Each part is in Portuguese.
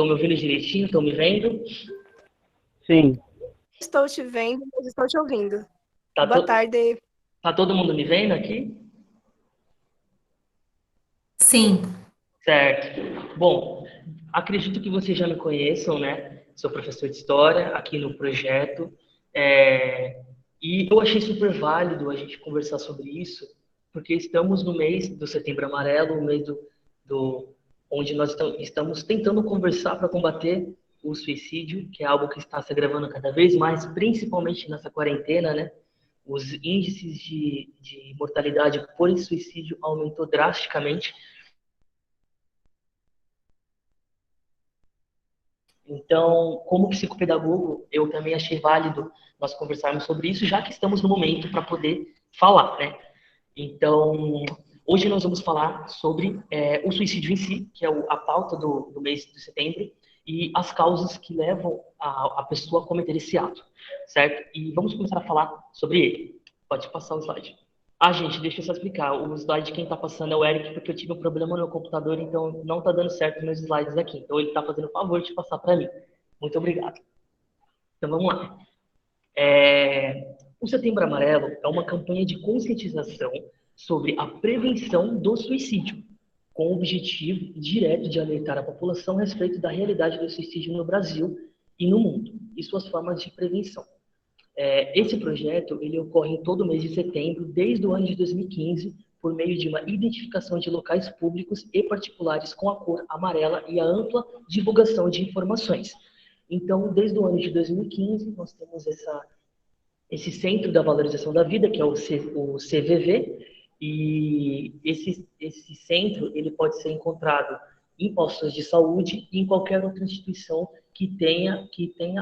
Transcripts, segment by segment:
Estão me ouvindo direitinho? Estão me vendo? Sim. Estou te vendo, mas estou te ouvindo. Tá Boa tarde. Tá todo mundo me vendo aqui? Sim. Certo. Bom, acredito que vocês já me conheçam, né? Sou professor de História aqui no projeto. E eu achei super válido a gente conversar sobre isso, porque estamos no mês do Setembro Amarelo, o mês onde nós estamos tentando conversar para combater o suicídio, que é algo que está se agravando cada vez mais, principalmente nessa quarentena, né? Os índices de mortalidade por suicídio aumentou drasticamente. Então, como psicopedagogo, eu também achei válido nós conversarmos sobre isso, já que estamos no momento para poder falar, né? Então, hoje nós vamos falar sobre o suicídio em si, que é a pauta do mês de setembro, e as causas que levam a pessoa a cometer esse ato, certo? E vamos começar a falar sobre ele. Pode passar o slide. Gente, deixa eu só explicar. O slide quem está passando é o Eric, porque eu tive um problema no meu computador, então não está dando certo meus slides aqui. Então ele está fazendo o favor de passar para mim. Muito obrigado. Então vamos lá. O Setembro Amarelo é uma campanha de conscientização sobre a prevenção do suicídio, com o objetivo direto de alertar a população a respeito da realidade do suicídio no Brasil e no mundo, e suas formas de prevenção. Esse projeto ele ocorre em todo mês de setembro, desde o ano de 2015, por meio de uma identificação de locais públicos e particulares com a cor amarela e a ampla divulgação de informações. Então, desde o ano de 2015, nós temos esse Centro da Valorização da Vida, que é o CVV, e esse centro ele pode ser encontrado em postos de saúde e em qualquer outra instituição que tenha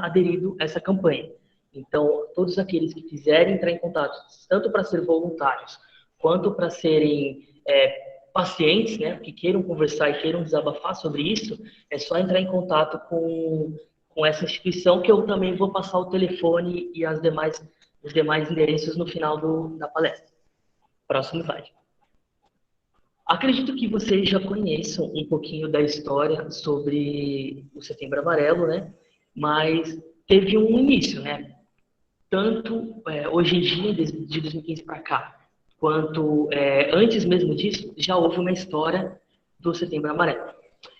aderido a essa campanha. Então, todos aqueles que quiserem entrar em contato, tanto para ser voluntários, quanto para serem pacientes, né, que queiram conversar e queiram desabafar sobre isso, é só entrar em contato com essa instituição, que eu também vou passar o telefone e os demais endereços no final da palestra. Próximo slide. Acredito que vocês já conheçam um pouquinho da história sobre o Setembro Amarelo, né? Mas teve um início, né? Tanto hoje em dia, de 2015 para cá, quanto antes mesmo disso, já houve uma história do Setembro Amarelo.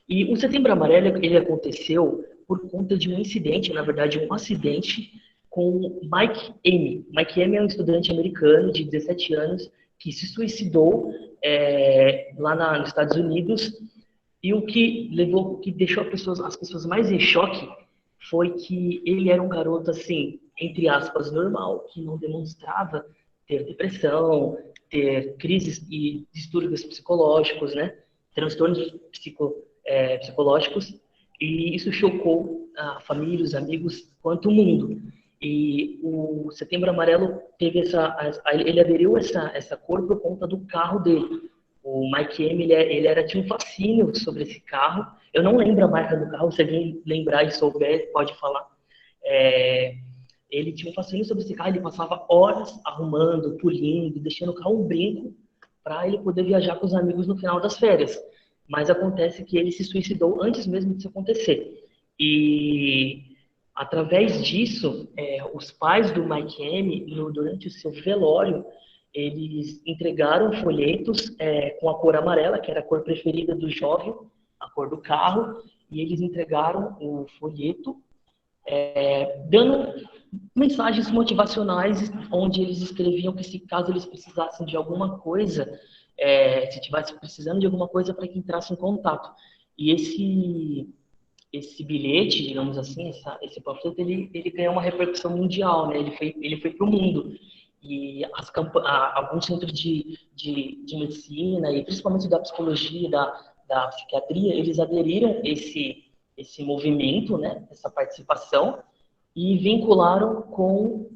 E o Setembro Amarelo ele aconteceu por conta de um incidente, na verdade, um acidente com Mike M. Mike M é um estudante americano de 17 anos que se suicidou lá nos Estados Unidos, e o que deixou as pessoas mais em choque foi que ele era um garoto, assim, entre aspas, normal, que não demonstrava ter depressão, ter crises e distúrbios psicológicos, né? Transtornos psicológicos, e isso chocou a família, os amigos, quanto o mundo. E o Setembro Amarelo ele aderiu a essa cor por conta do carro dele. O Mike M, tinha um fascínio sobre esse carro. Eu não lembro a marca do carro, se alguém lembrar e souber, pode falar. Ele tinha um fascínio sobre esse carro, ele passava horas arrumando, polindo, deixando o carro um brinco para ele poder viajar com os amigos no final das férias. Mas acontece que ele se suicidou antes mesmo disso acontecer. E através disso, os pais do Mike M, durante o seu velório, eles entregaram folhetos com a cor amarela, que era a cor preferida do jovem, a cor do carro, e eles entregaram o folheto dando mensagens motivacionais, onde eles escreviam que se caso eles precisassem de alguma coisa, se estivesse precisando de alguma coisa, para que entrasse em contato. E esse bilhete, digamos assim, esse panfleto, ele ganhou uma repercussão mundial, né? Ele foi para o mundo. E alguns centros de medicina, e principalmente da psicologia, da psiquiatria, eles aderiram a esse movimento, né? Essa participação, e vincularam com...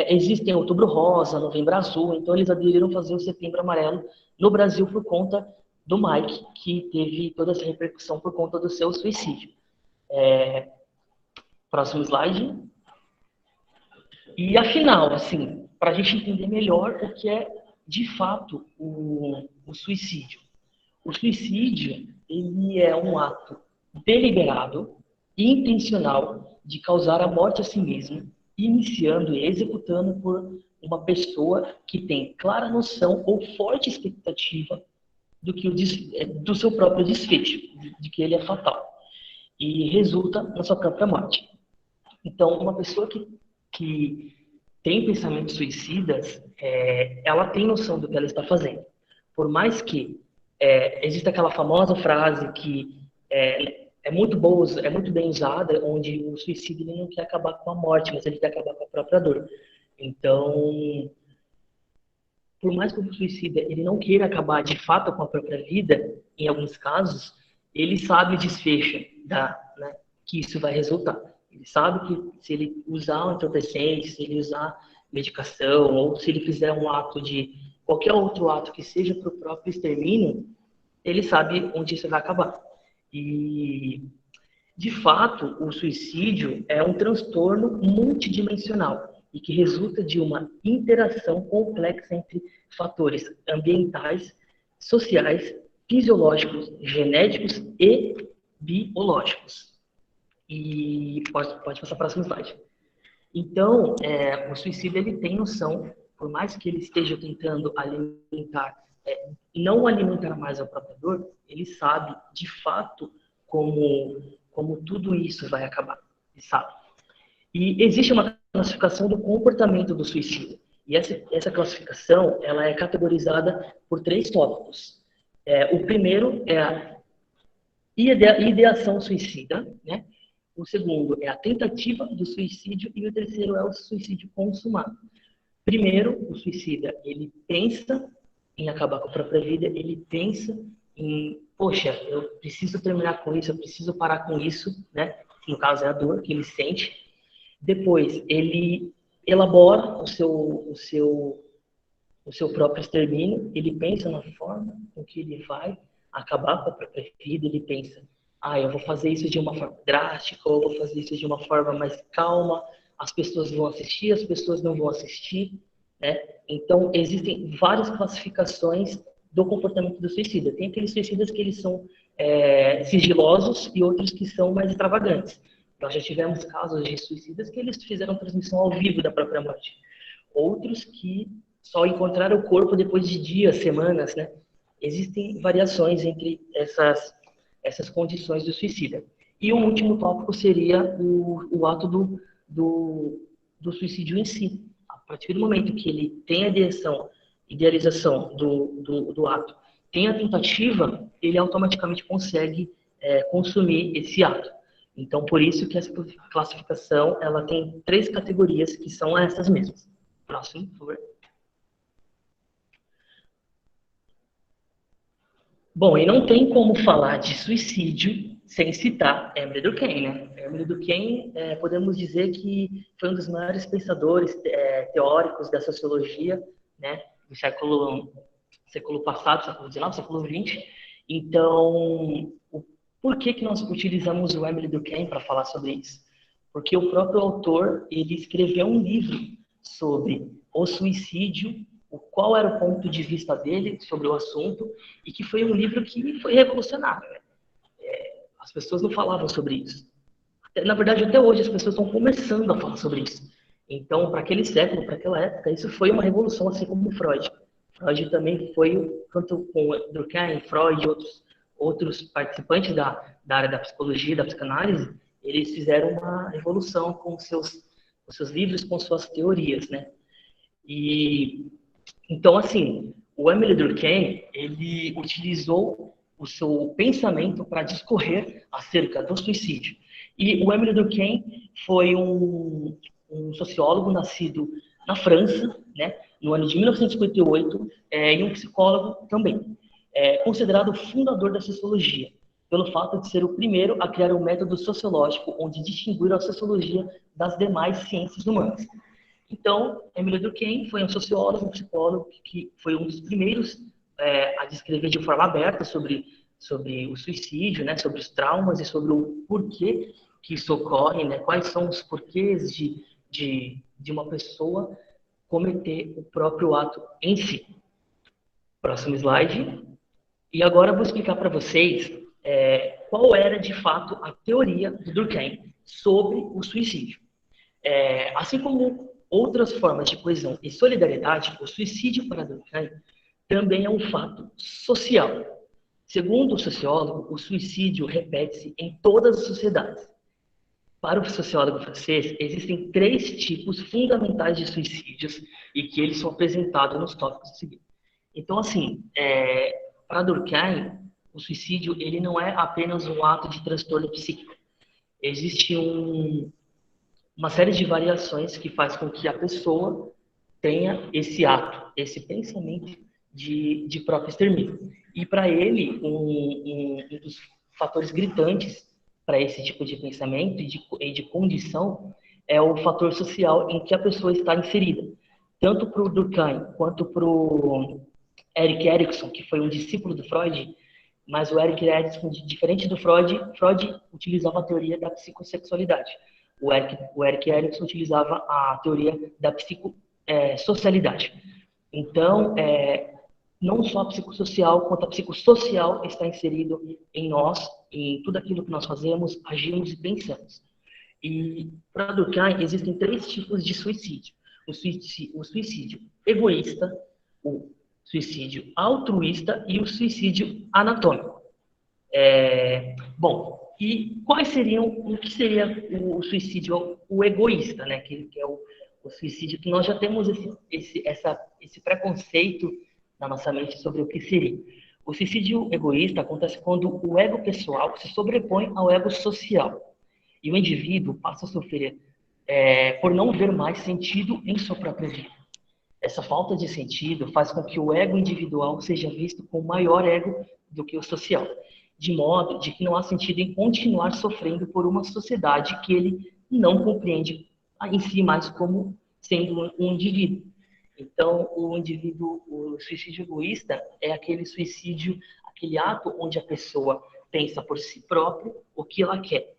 existem Outubro Rosa, Novembro Azul, então eles aderiram a fazer o Setembro Amarelo no Brasil por conta do Mike, que teve toda essa repercussão por conta do seu suicídio. Próximo slide. E afinal, assim, para a gente entender melhor o que é de fato o suicídio. O suicídio, ele é um ato deliberado intencional de causar a morte a si mesmo, iniciando e executando por uma pessoa que tem clara noção ou forte expectativa do seu próprio desfecho, de que ele é fatal, e resulta na sua própria morte. Então, uma pessoa que tem pensamentos suicidas, ela tem noção do que ela está fazendo. Por mais que exista aquela famosa frase que é muito boa, é muito bem usada, onde o suicídio ele não quer acabar com a morte, mas ele quer acabar com a própria dor. Então, por mais que o suicida ele não queira acabar de fato com a própria vida, em alguns casos, ele sabe o desfecho né, que isso vai resultar. Ele sabe que se ele usar um entorpecente, se ele usar medicação, ou se ele fizer um ato de qualquer outro ato que seja para o próprio extermínio, ele sabe onde isso vai acabar. E, de fato, o suicídio é um transtorno multidimensional e que resulta de uma interação complexa entre fatores ambientais, sociais, fisiológicos, genéticos e biológicos. E pode passar para o próximo slide. Então, o suicida ele tem noção, por mais que ele esteja tentando alimentar, não alimentar mais a própria dor, ele sabe, de fato, como tudo isso vai acabar. Ele sabe. E existe uma classificação do comportamento do suicida. E essa classificação ela é categorizada por 3 tópicos. O primeiro é a ideação suicida, né? O segundo é a tentativa do suicídio e o terceiro é o suicídio consumado. Primeiro, o suicida, ele pensa em acabar com a própria vida, ele pensa em, poxa, eu preciso terminar com isso, eu preciso parar com isso, né? No caso é a dor que ele sente. Depois, ele elabora o seu próprio extermínio, ele pensa na forma com que ele vai acabar com a própria vida, ele pensa, eu vou fazer isso de uma forma drástica, ou eu vou fazer isso de uma forma mais calma, as pessoas vão assistir, as pessoas não vão assistir, né? Então, existem várias classificações do comportamento do suicida. Tem aqueles suicidas que eles são sigilosos e outros que são mais extravagantes. Nós já tivemos casos de suicidas que eles fizeram transmissão ao vivo da própria morte. Outros que só encontraram o corpo depois de dias, semanas, né? Existem variações entre essas condições do suicida. E o último tópico seria o ato do suicídio em si. A partir do momento que ele tem a idealização do ato, tem a tentativa, ele automaticamente consegue consumir esse ato. Então, por isso que essa classificação ela tem 3 categorias que são essas mesmas. Próximo, por favor. Bom, e não tem como falar de suicídio sem citar Emile Durkheim, né? Emile Durkheim, podemos dizer que foi um dos maiores pensadores teóricos da sociologia, né? Do século passado, século XIX, século XX. Então, por que nós utilizamos o Emile Durkheim para falar sobre isso? Porque o próprio autor, ele escreveu um livro sobre o suicídio, qual era o ponto de vista dele sobre o assunto, e que foi um livro que foi revolucionário. Né? As pessoas não falavam sobre isso. Na verdade, até hoje as pessoas estão começando a falar sobre isso. Então, para aquele século, para aquela época, isso foi uma revolução, assim como Freud. Freud também foi, tanto com Durkheim, Freud e outros participantes da área da psicologia, da psicanálise, eles fizeram uma revolução com seus livros, com suas teorias, né? E então, assim, o Emile Durkheim, ele utilizou o seu pensamento para discorrer acerca do suicídio. E o Emile Durkheim foi um sociólogo nascido na França, né, no ano de 1958, e um psicólogo também. Considerado o fundador da sociologia, pelo fato de ser o primeiro a criar um método sociológico onde distinguir a sociologia das demais ciências humanas. Então, Emile Durkheim foi um sociólogo, um psicólogo que foi um dos primeiros a descrever de forma aberta sobre o suicídio, né, sobre os traumas e sobre o porquê que isso ocorre, né, quais são os porquês de uma pessoa cometer o próprio ato em si. Próximo slide. E agora eu vou explicar para vocês qual era, de fato, a teoria do Durkheim sobre o suicídio. Assim como outras formas de coesão e solidariedade, o suicídio para Durkheim também é um fato social. Segundo o sociólogo, o suicídio repete-se em todas as sociedades. Para o sociólogo francês, existem 3 tipos fundamentais de suicídios e que eles são apresentados nos tópicos seguintes. Então, assim, para Durkheim, o suicídio ele não é apenas um ato de transtorno psíquico. Existe uma série de variações que faz com que a pessoa tenha esse ato, esse pensamento de próprio extermínio. E para ele, um dos fatores gritantes para esse tipo de pensamento e de condição é o fator social em que a pessoa está inserida. Tanto para o Durkheim quanto para o Erik Erikson, que foi um discípulo do Freud, mas o Erik Erikson, diferente do Freud utilizava a teoria da psicossexualidade. O Erik Erikson utilizava a teoria da psicossocialidade. Então, não só a psicossocial, quanto a psicossocial está inserido em nós, em tudo aquilo que nós fazemos, agimos e pensamos. E para Durkheim, existem 3 tipos de suicídio. O suicídio egoísta, o suicídio altruísta e o suicídio anatômico. E quais seriam, o que seria o suicídio, o egoísta, né? Que é o suicídio que nós já temos esse preconceito na nossa mente sobre o que seria. O suicídio egoísta acontece quando o ego pessoal se sobrepõe ao ego social e o indivíduo passa a sofrer por não ver mais sentido em sua própria vida. Essa falta de sentido faz com que o ego individual seja visto como maior ego do que o social, de modo de que não há sentido em continuar sofrendo por uma sociedade que ele não compreende em si mais como sendo um indivíduo. Então, o suicídio egoísta é aquele suicídio, aquele ato onde a pessoa pensa por si própria o que ela quer,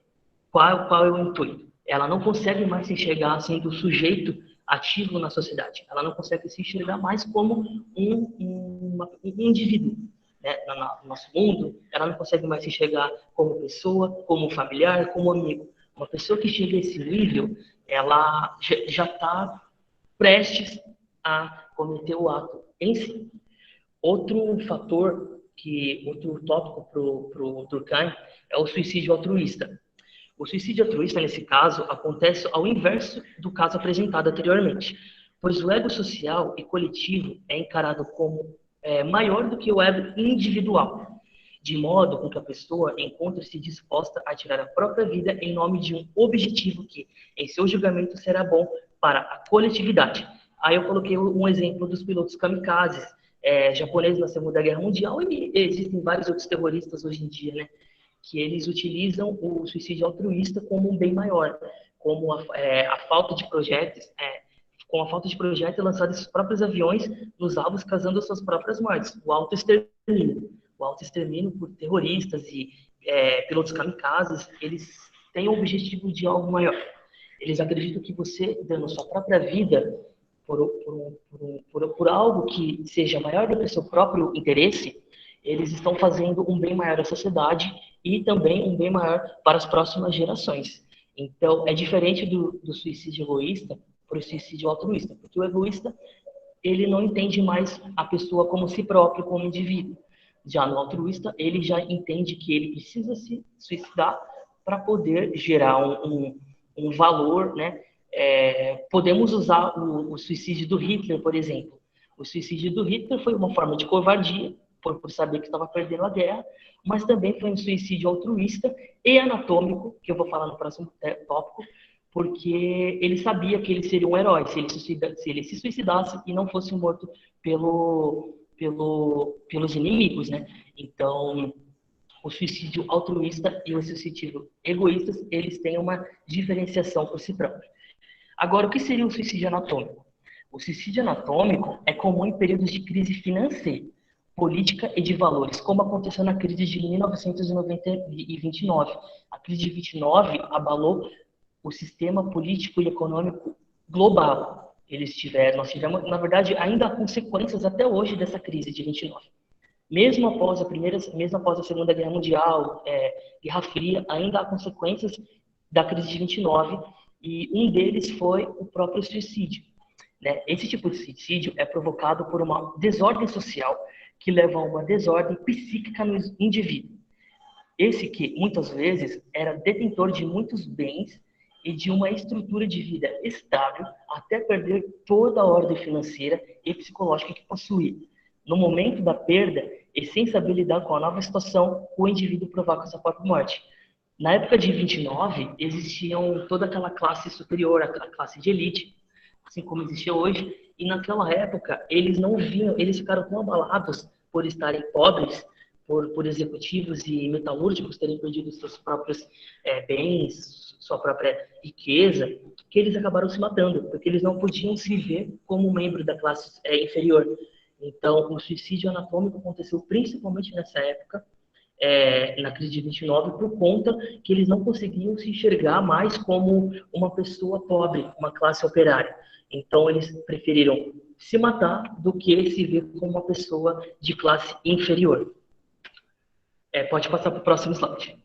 qual é o intuito. Ela não consegue mais se enxergar sendo sujeito ativo na sociedade. Ela não consegue se enxergar mais como um indivíduo, né? No nosso mundo, ela não consegue mais se enxergar como pessoa, como familiar, como amigo. Uma pessoa que chega a esse nível, ela já está prestes a cometer o ato em si. Outro tópico para o Durkheim é o suicídio altruísta. O suicídio altruísta, nesse caso, acontece ao inverso do caso apresentado anteriormente, pois o ego social e coletivo é encarado como maior do que o ego individual, de modo com que a pessoa encontre-se disposta a tirar a própria vida em nome de um objetivo que, em seu julgamento, será bom para a coletividade. Aí eu coloquei um exemplo dos pilotos kamikazes japoneses na Segunda Guerra Mundial, e existem vários outros terroristas hoje em dia, né, que eles utilizam o suicídio altruísta como um bem maior, como a falta de projéteis, com a falta de projéteis lançados esses próprios aviões nos alvos, causando suas próprias mortes. O autoextermínio por terroristas e pilotos kamikazes, eles têm o objetivo de algo maior. Eles acreditam que você, dando sua própria vida por algo que seja maior do que o seu próprio interesse, eles estão fazendo um bem maior à sociedade e também um bem maior para as próximas gerações. Então, é diferente do suicídio egoísta para o suicídio altruísta, porque o egoísta, ele não entende mais a pessoa como si próprio, como indivíduo. Já no altruísta, ele já entende que ele precisa se suicidar para poder gerar um valor, né? Podemos usar o suicídio do Hitler, por exemplo. O suicídio do Hitler foi uma forma de covardia, por saber que estava perdendo a guerra, mas também foi um suicídio altruísta e anatômico, que eu vou falar no próximo tópico, porque ele sabia que ele seria um herói se ele se suicidasse e não fosse morto pelos inimigos, né? Então, o suicídio altruísta e o suicídio egoísta, eles têm uma diferenciação por si próprio. Agora, o que seria o suicídio anatômico? O suicídio anatômico é comum em períodos de crise financeira, política e de valores, como aconteceu na crise de 1929. A crise de 29 abalou o sistema político e econômico global. Nós tivemos, na verdade, ainda há consequências até hoje dessa crise de 29. Mesmo após a Segunda Guerra Mundial, Guerra Fria, ainda há consequências da crise de 29, e um deles foi o próprio suicídio, né? Esse tipo de suicídio é provocado por uma desordem social que leva a uma desordem psíquica no indivíduo. Esse que, muitas vezes, era detentor de muitos bens e de uma estrutura de vida estável, até perder toda a ordem financeira e psicológica que possuía. No momento da perda, e sem saber lidar com a nova situação, o indivíduo provoca sua própria morte. Na época de 29, existiam toda aquela classe superior, a classe de elite, assim como existe hoje, e naquela época eles não viam, eles ficaram tão abalados por estarem pobres, por executivos e metalúrgicos terem perdido seus próprios bens, sua própria riqueza, que eles acabaram se matando, porque eles não podiam se ver como membro da classe inferior. Então, o suicídio anatômico aconteceu principalmente nessa época, na crise de 29, por conta que eles não conseguiam se enxergar mais como uma pessoa pobre, uma classe operária. Então, eles preferiram se matar do que se ver como uma pessoa de classe inferior. Pode passar para o próximo slide.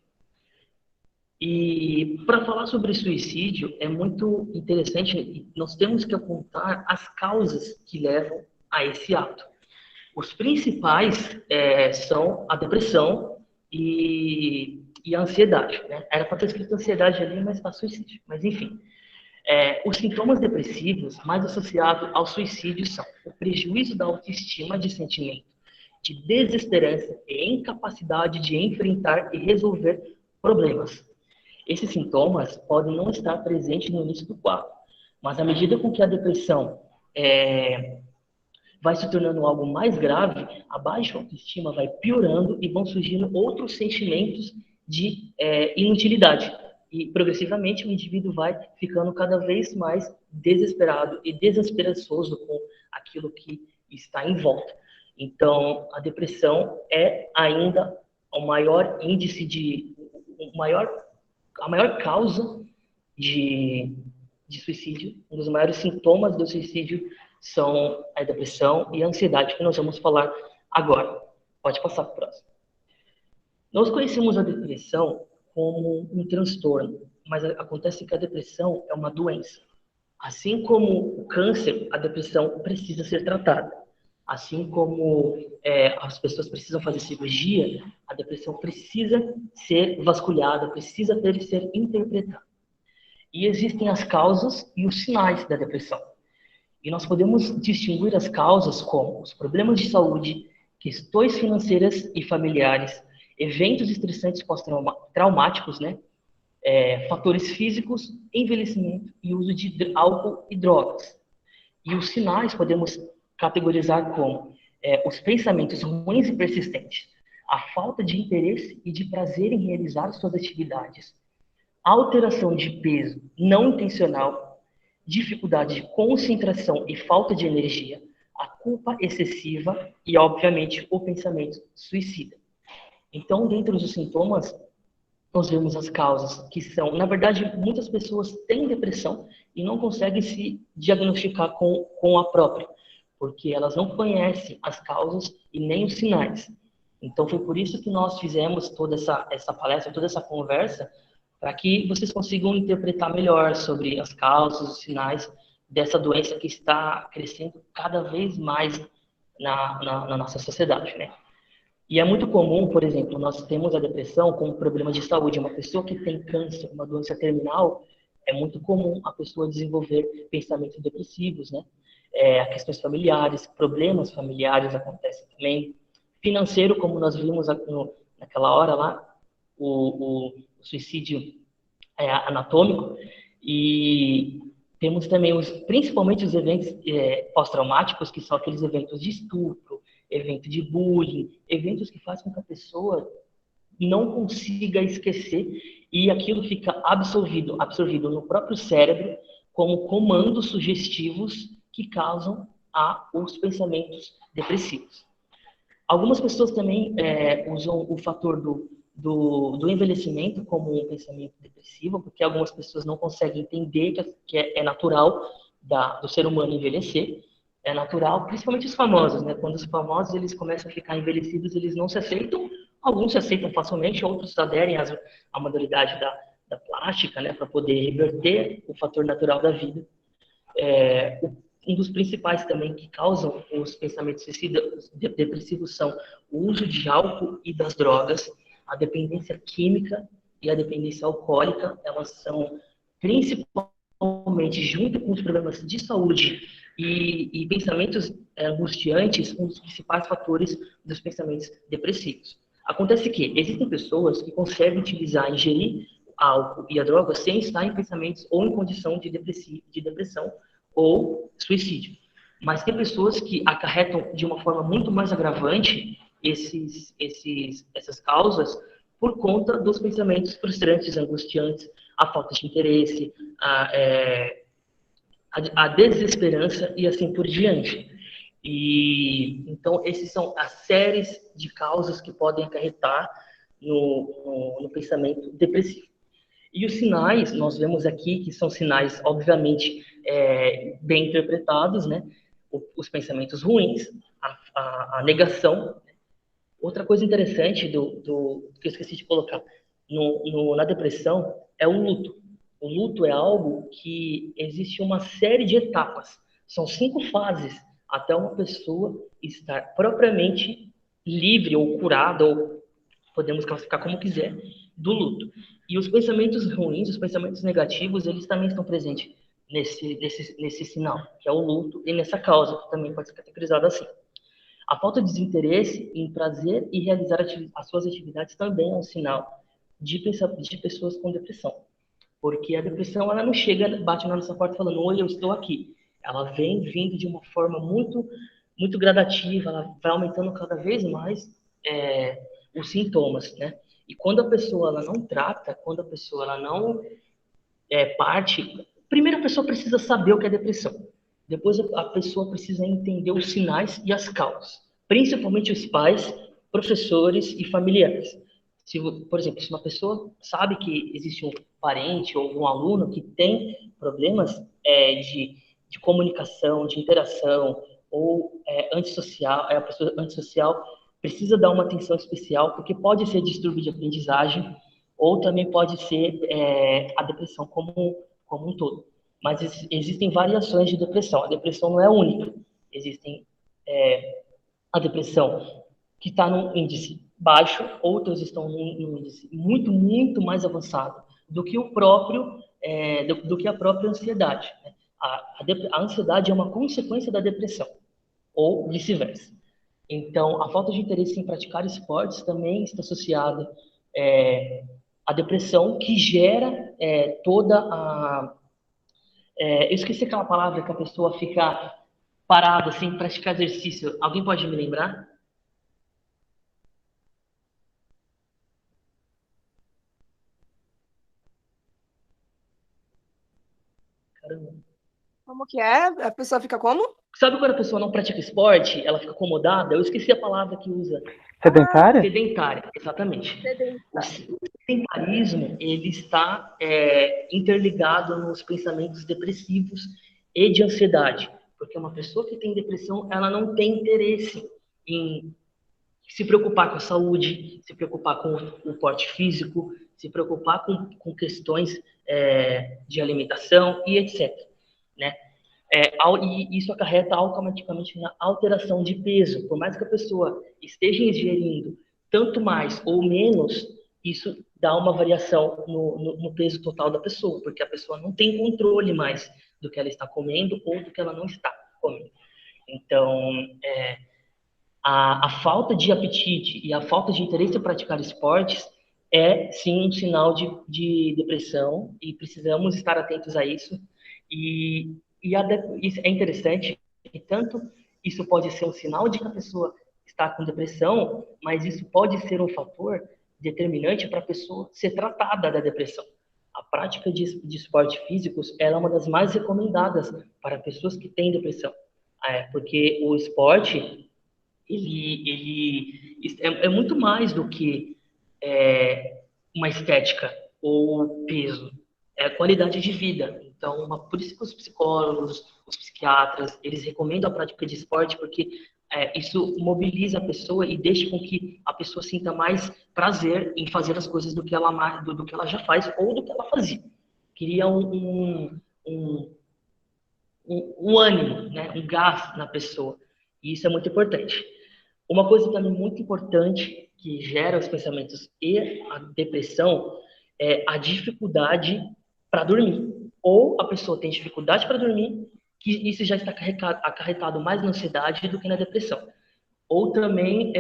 E para falar sobre suicídio, é muito interessante, nós temos que apontar as causas que levam a esse ato. Os principais são a depressão e a ansiedade, né? Era para ter escrito ansiedade ali, mas está suicídio. Mas, enfim, os sintomas depressivos mais associados ao suicídio são o prejuízo da autoestima de sentimento, de desesperança e incapacidade de enfrentar e resolver problemas. Esses sintomas podem não estar presentes no início do quadro, mas à medida com que a depressão vai se tornando algo mais grave, a baixa autoestima vai piorando e vão surgindo outros sentimentos de inutilidade. E, progressivamente, o indivíduo vai ficando cada vez mais desesperado e desesperançoso com aquilo que está em volta. Então, a depressão é ainda o maior índice a maior causa de suicídio. Um dos maiores sintomas do suicídio são a depressão e a ansiedade, que nós vamos falar agora. Pode passar para o próximo. Nós conhecemos a depressão como um transtorno, mas acontece que a depressão é uma doença. Assim como o câncer, a depressão precisa ser tratada. Assim como as pessoas precisam fazer cirurgia, a depressão precisa ser vasculhada, precisa ser interpretada. E existem as causas e os sinais da depressão. E nós podemos distinguir as causas como os problemas de saúde, questões financeiras e familiares, eventos estressantes pós-traumáticos, né? Fatores físicos, envelhecimento e uso de álcool e drogas. E os sinais podemos categorizar como os pensamentos ruins e persistentes, a falta de interesse e de prazer em realizar suas atividades, alteração de peso não intencional, dificuldade de concentração e falta de energia, a culpa excessiva e, obviamente, o pensamento suicida. Então, dentre os sintomas, nós vemos as causas, que são, na verdade, muitas pessoas têm depressão e não conseguem se diagnosticar com a própria, porque elas não conhecem as causas e nem os sinais. Então, foi por isso que nós fizemos toda essa palestra, toda essa conversa, para que vocês consigam interpretar melhor sobre as causas, os sinais dessa doença que está crescendo cada vez mais na nossa sociedade, né? E é muito comum, por exemplo, nós temos a depressão como problema de saúde. Uma pessoa que tem câncer, uma doença terminal, é muito comum a pessoa desenvolver pensamentos depressivos, né? Questões familiares, problemas familiares acontecem também. Financeiro, como nós vimos naquela hora lá, o suicídio anatômico, e temos também principalmente os eventos pós-traumáticos, que são aqueles eventos de estupro, evento de bullying, eventos que fazem com que a pessoa não consiga esquecer e aquilo fica absorvido no próprio cérebro como comandos sugestivos que causam os pensamentos depressivos. Algumas pessoas também usam o fator do envelhecimento como um pensamento depressivo, porque algumas pessoas não conseguem entender que é natural do ser humano envelhecer. é natural, principalmente os famosos, né? Quando os famosos eles começam a ficar envelhecidos, eles não se aceitam, alguns se aceitam facilmente, outros aderem à modalidade da plástica, né? Para poder reverter o fator natural da vida. Um dos principais também que causam os pensamentos depressivos são o uso de álcool e das drogas, a dependência química e a dependência alcoólica. Elas são principalmente, junto com os problemas de saúde e pensamentos angustiantes, um dos principais fatores dos pensamentos depressivos. Acontece que existem pessoas que conseguem utilizar, ingerir álcool e a droga sem estar em pensamentos ou em condição de depressão ou suicídio. Mas tem pessoas que acarretam de uma forma muito mais agravante essas causas por conta dos pensamentos frustrantes, angustiantes, a falta de interesse, a desesperança e assim por diante. E então esses são as séries de causas que podem acarretar no pensamento depressivo. E os sinais, nós vemos aqui que são sinais, obviamente, bem interpretados, né? Os pensamentos ruins, a negação. Outra coisa interessante que eu esqueci de colocar na depressão é o luto. O luto é algo que existe uma série de etapas. São 5 fases até uma pessoa estar propriamente livre ou curada, ou podemos classificar como quiser, do luto. E os pensamentos ruins, os pensamentos negativos, eles também estão presentes nesse sinal, que é o luto, e nessa causa, que também pode ser categorizada assim. A falta de desinteresse em prazer e realizar as suas atividades também é um sinal de pessoas com depressão. Porque a depressão, ela não chega, bate na nossa porta falando, oi, eu estou aqui. Ela vem vindo de uma forma muito, muito gradativa, ela vai aumentando cada vez mais os sintomas, né? E quando a pessoa ela não trata, quando a pessoa ela não parte, primeiro a pessoa precisa saber o que é depressão. Depois a pessoa precisa entender os sinais e as causas, principalmente os pais, professores e familiares. Por exemplo, se uma pessoa sabe que existe um parente ou um aluno que tem problemas de comunicação, de interação ou antissocial, a pessoa antissocial precisa dar uma atenção especial, porque pode ser distúrbio de aprendizagem ou também pode ser a depressão como um todo. Mas existem variações de depressão. A depressão não é única. Existem a depressão que está num índice baixo, outras estão num índice muito, muito mais avançado do que o próprio, do que a própria ansiedade. Né? A ansiedade é uma consequência da depressão, ou vice-versa. Então, a falta de interesse em praticar esportes também está associada à depressão, que gera toda a... eu esqueci aquela palavra que a pessoa fica parada, sem praticar exercício. Alguém pode me lembrar? Caramba. Como que é? A pessoa fica como? Sabe quando a pessoa não pratica esporte, ela fica acomodada? Eu esqueci a palavra que usa. Sedentária? Sedentária, exatamente. Sedentária. O sedentarismo, ele está interligado nos pensamentos depressivos e de ansiedade. Porque uma pessoa que tem depressão, ela não tem interesse em se preocupar com a saúde, se preocupar com o porte físico, se preocupar com questões de alimentação e etc. Né? E isso acarreta automaticamente na alteração de peso. Por mais que a pessoa esteja ingerindo tanto mais ou menos, isso dá uma variação no peso total da pessoa, porque a pessoa não tem controle mais do que ela está comendo ou do que ela não está comendo. Então, a falta de apetite e a falta de interesse em praticar esportes é, sim, um sinal de depressão e precisamos estar atentos a isso. Isso é interessante, e tanto isso pode ser um sinal de que a pessoa está com depressão, mas isso pode ser um fator determinante para a pessoa ser tratada da depressão. A prática de esportes físicos é uma das mais recomendadas para pessoas que têm depressão, porque o esporte ele é muito mais do que uma estética ou peso. qualidade de vida. Então, por isso que os psicólogos, os psiquiatras, eles recomendam a prática de esporte, porque isso mobiliza a pessoa e deixa com que a pessoa sinta mais prazer em fazer as coisas do que ela já faz ou do que ela fazia. Cria um ânimo, né? Um gás na pessoa. E isso é muito importante. Uma coisa também muito importante que gera os pensamentos e a depressão é a dificuldade para dormir. Ou a pessoa tem dificuldade para dormir, que isso já está acarretado mais na ansiedade do que na depressão. Ou também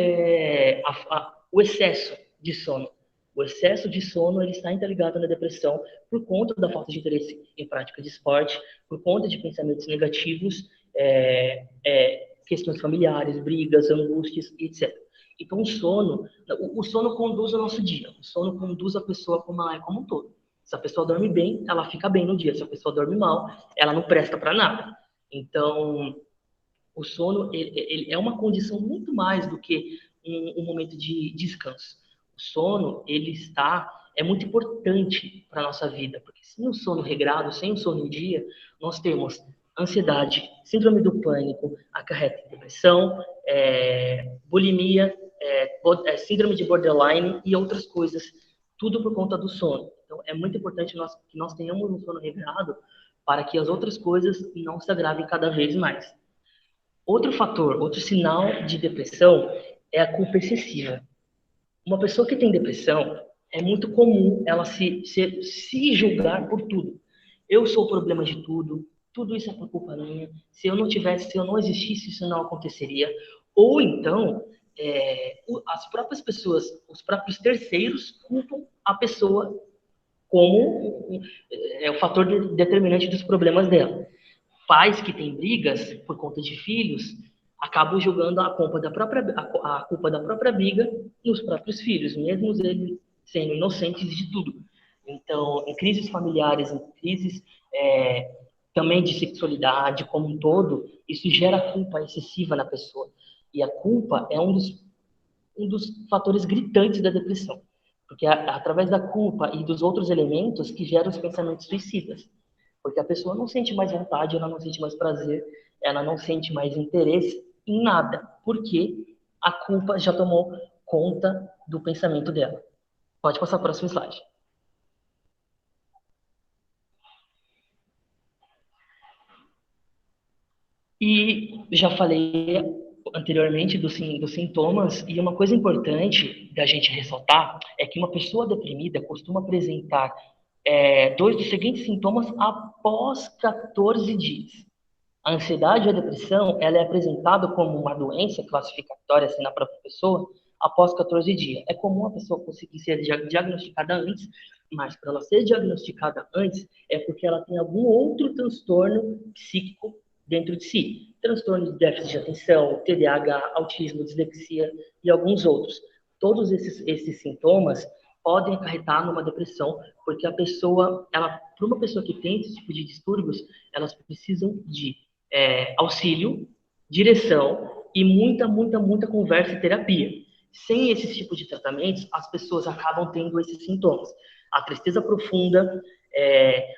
o excesso de sono. O excesso de sono ele está interligado na depressão por conta da falta de interesse em prática de esporte, por conta de pensamentos negativos, questões familiares, brigas, angústias, etc. Então, o sono conduz o nosso dia. O sono conduz a pessoa como ela é como um todo. Se a pessoa dorme bem, ela fica bem no dia. Se a pessoa dorme mal, ela não presta para nada. Então, o sono ele é uma condição muito mais do que um momento de descanso. O sono é muito importante para a nossa vida, porque sem o sono regrado, sem o sono em dia, nós temos ansiedade, síndrome do pânico, acarreta depressão, bulimia, síndrome de borderline e outras coisas, tudo por conta do sono. Então, é muito importante que nós tenhamos um sono regrado para que as outras coisas não se agravem cada vez mais. Outro fator, outro sinal de depressão é a culpa excessiva. Uma pessoa que tem depressão, é muito comum ela se julgar por tudo. Eu sou o problema de tudo isso é por culpa minha. Se eu não existisse, isso não aconteceria. Ou então, as próprias pessoas, os próprios terceiros culpam a pessoa como o fator determinante dos problemas dela. Pais que têm brigas por conta de filhos acabam jogando a culpa da própria briga nos próprios filhos, mesmo eles sendo inocentes de tudo. Então, em crises familiares, em crises também de sexualidade como um todo, isso gera culpa excessiva na pessoa. E a culpa é um dos fatores gritantes da depressão, porque é através da culpa e dos outros elementos que geram os pensamentos suicidas. Porque a pessoa não sente mais vontade, ela não sente mais prazer, ela não sente mais interesse em nada, porque a culpa já tomou conta do pensamento dela. Pode passar para o próximo slide. E já falei anteriormente dos sintomas, e uma coisa importante da gente ressaltar é que uma pessoa deprimida costuma apresentar dois dos seguintes sintomas após 14 dias. A ansiedade e a depressão, ela é apresentada como uma doença classificatória assim, na própria pessoa após 14 dias. É comum a pessoa conseguir ser diagnosticada antes, mas para ela ser diagnosticada antes é porque ela tem algum outro transtorno psíquico dentro de si. Transtorno de déficit de atenção, TDAH, autismo, dislexia e alguns outros. Todos esses sintomas podem acarretar numa depressão, porque a pessoa, para uma pessoa que tem esse tipo de distúrbios, elas precisam de auxílio, direção e muita conversa e terapia. Sem esse tipo de tratamentos, as pessoas acabam tendo esses sintomas. A tristeza profunda,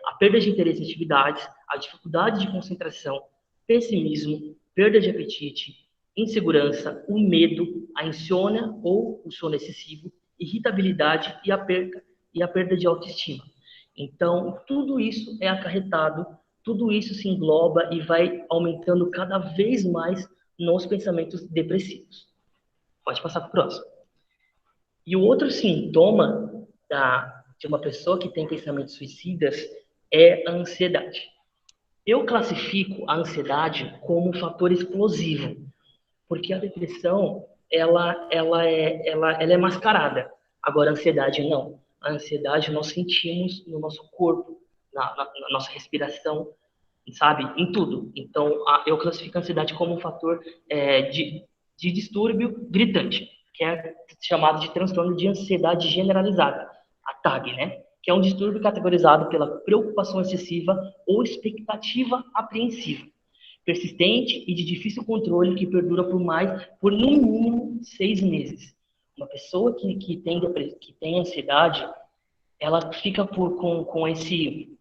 a perda de interesse em atividades, a dificuldade de concentração, pessimismo, perda de apetite, insegurança, o medo, a insônia ou o sono excessivo, irritabilidade e a perda de autoestima. Então, tudo isso é acarretado, tudo isso se engloba e vai aumentando cada vez mais nos pensamentos depressivos. Pode passar para o próximo. E o outro sintoma de uma pessoa que tem pensamentos suicidas é a ansiedade. Eu classifico a ansiedade como um fator explosivo, porque a depressão ela é mascarada. Agora, a ansiedade não. A ansiedade nós sentimos no nosso corpo, na nossa respiração, sabe? Em tudo. Então, eu classifico a ansiedade como um fator de distúrbio gritante, que é chamado de transtorno de ansiedade generalizada, a TAG, né? Que é um distúrbio categorizado pela preocupação excessiva ou expectativa apreensiva, persistente e de difícil controle que perdura por no mínimo 6 meses. Uma pessoa que tem ansiedade, ela fica com esse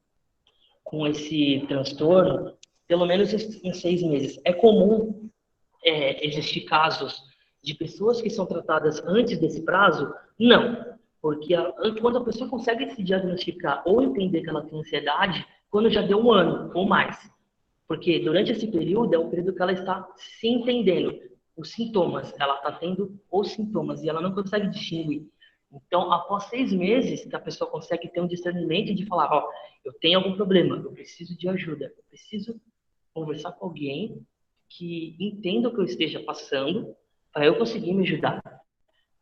transtorno pelo menos em 6 meses. É comum existir casos de pessoas que são tratadas antes desse prazo? Não, porque quando a pessoa consegue se diagnosticar ou entender que ela tem ansiedade, quando já deu 1 ano ou mais. Porque durante esse período é um período que ela está se entendendo os sintomas, ela está tendo os sintomas e ela não consegue distinguir. Então, após 6 meses, que a pessoa consegue ter um discernimento de falar, ó, eu tenho algum problema, eu preciso de ajuda, eu preciso conversar com alguém que entenda o que eu esteja passando para eu conseguir me ajudar.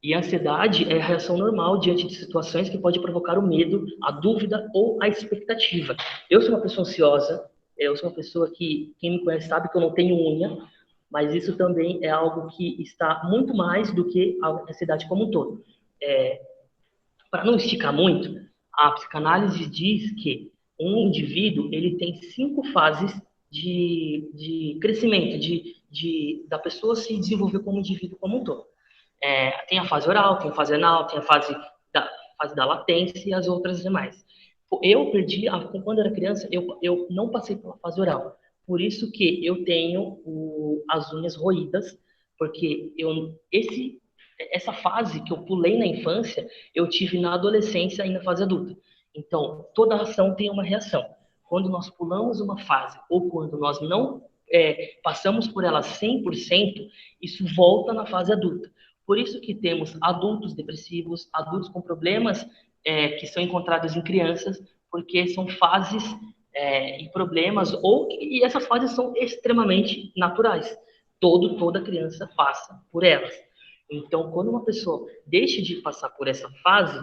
E a ansiedade é a reação normal diante de situações que pode provocar o medo, a dúvida ou a expectativa. Eu sou uma pessoa ansiosa, eu sou uma pessoa que, quem me conhece sabe que eu não tenho unha, mas isso também é algo que está muito mais do que a ansiedade como um todo. Para não esticar muito, a psicanálise diz que um indivíduo ele tem 5 fases de crescimento, da pessoa se desenvolver como indivíduo como um todo. Tem a fase oral, tem a fase anal, tem a fase da latência e as outras demais. Eu perdi, quando era criança, eu não passei pela fase oral. Por isso que eu tenho as unhas roídas, porque essa fase que eu pulei na infância, eu tive na adolescência e na fase adulta. Então, toda ação tem uma reação. Quando nós pulamos uma fase ou quando nós não passamos por ela 100%, isso volta na fase adulta. Por isso que temos adultos depressivos, adultos com problemas que são encontrados em crianças, porque são fases e problemas, e essas fases são extremamente naturais. Toda criança passa por elas. Então, quando uma pessoa deixa de passar por essa fase,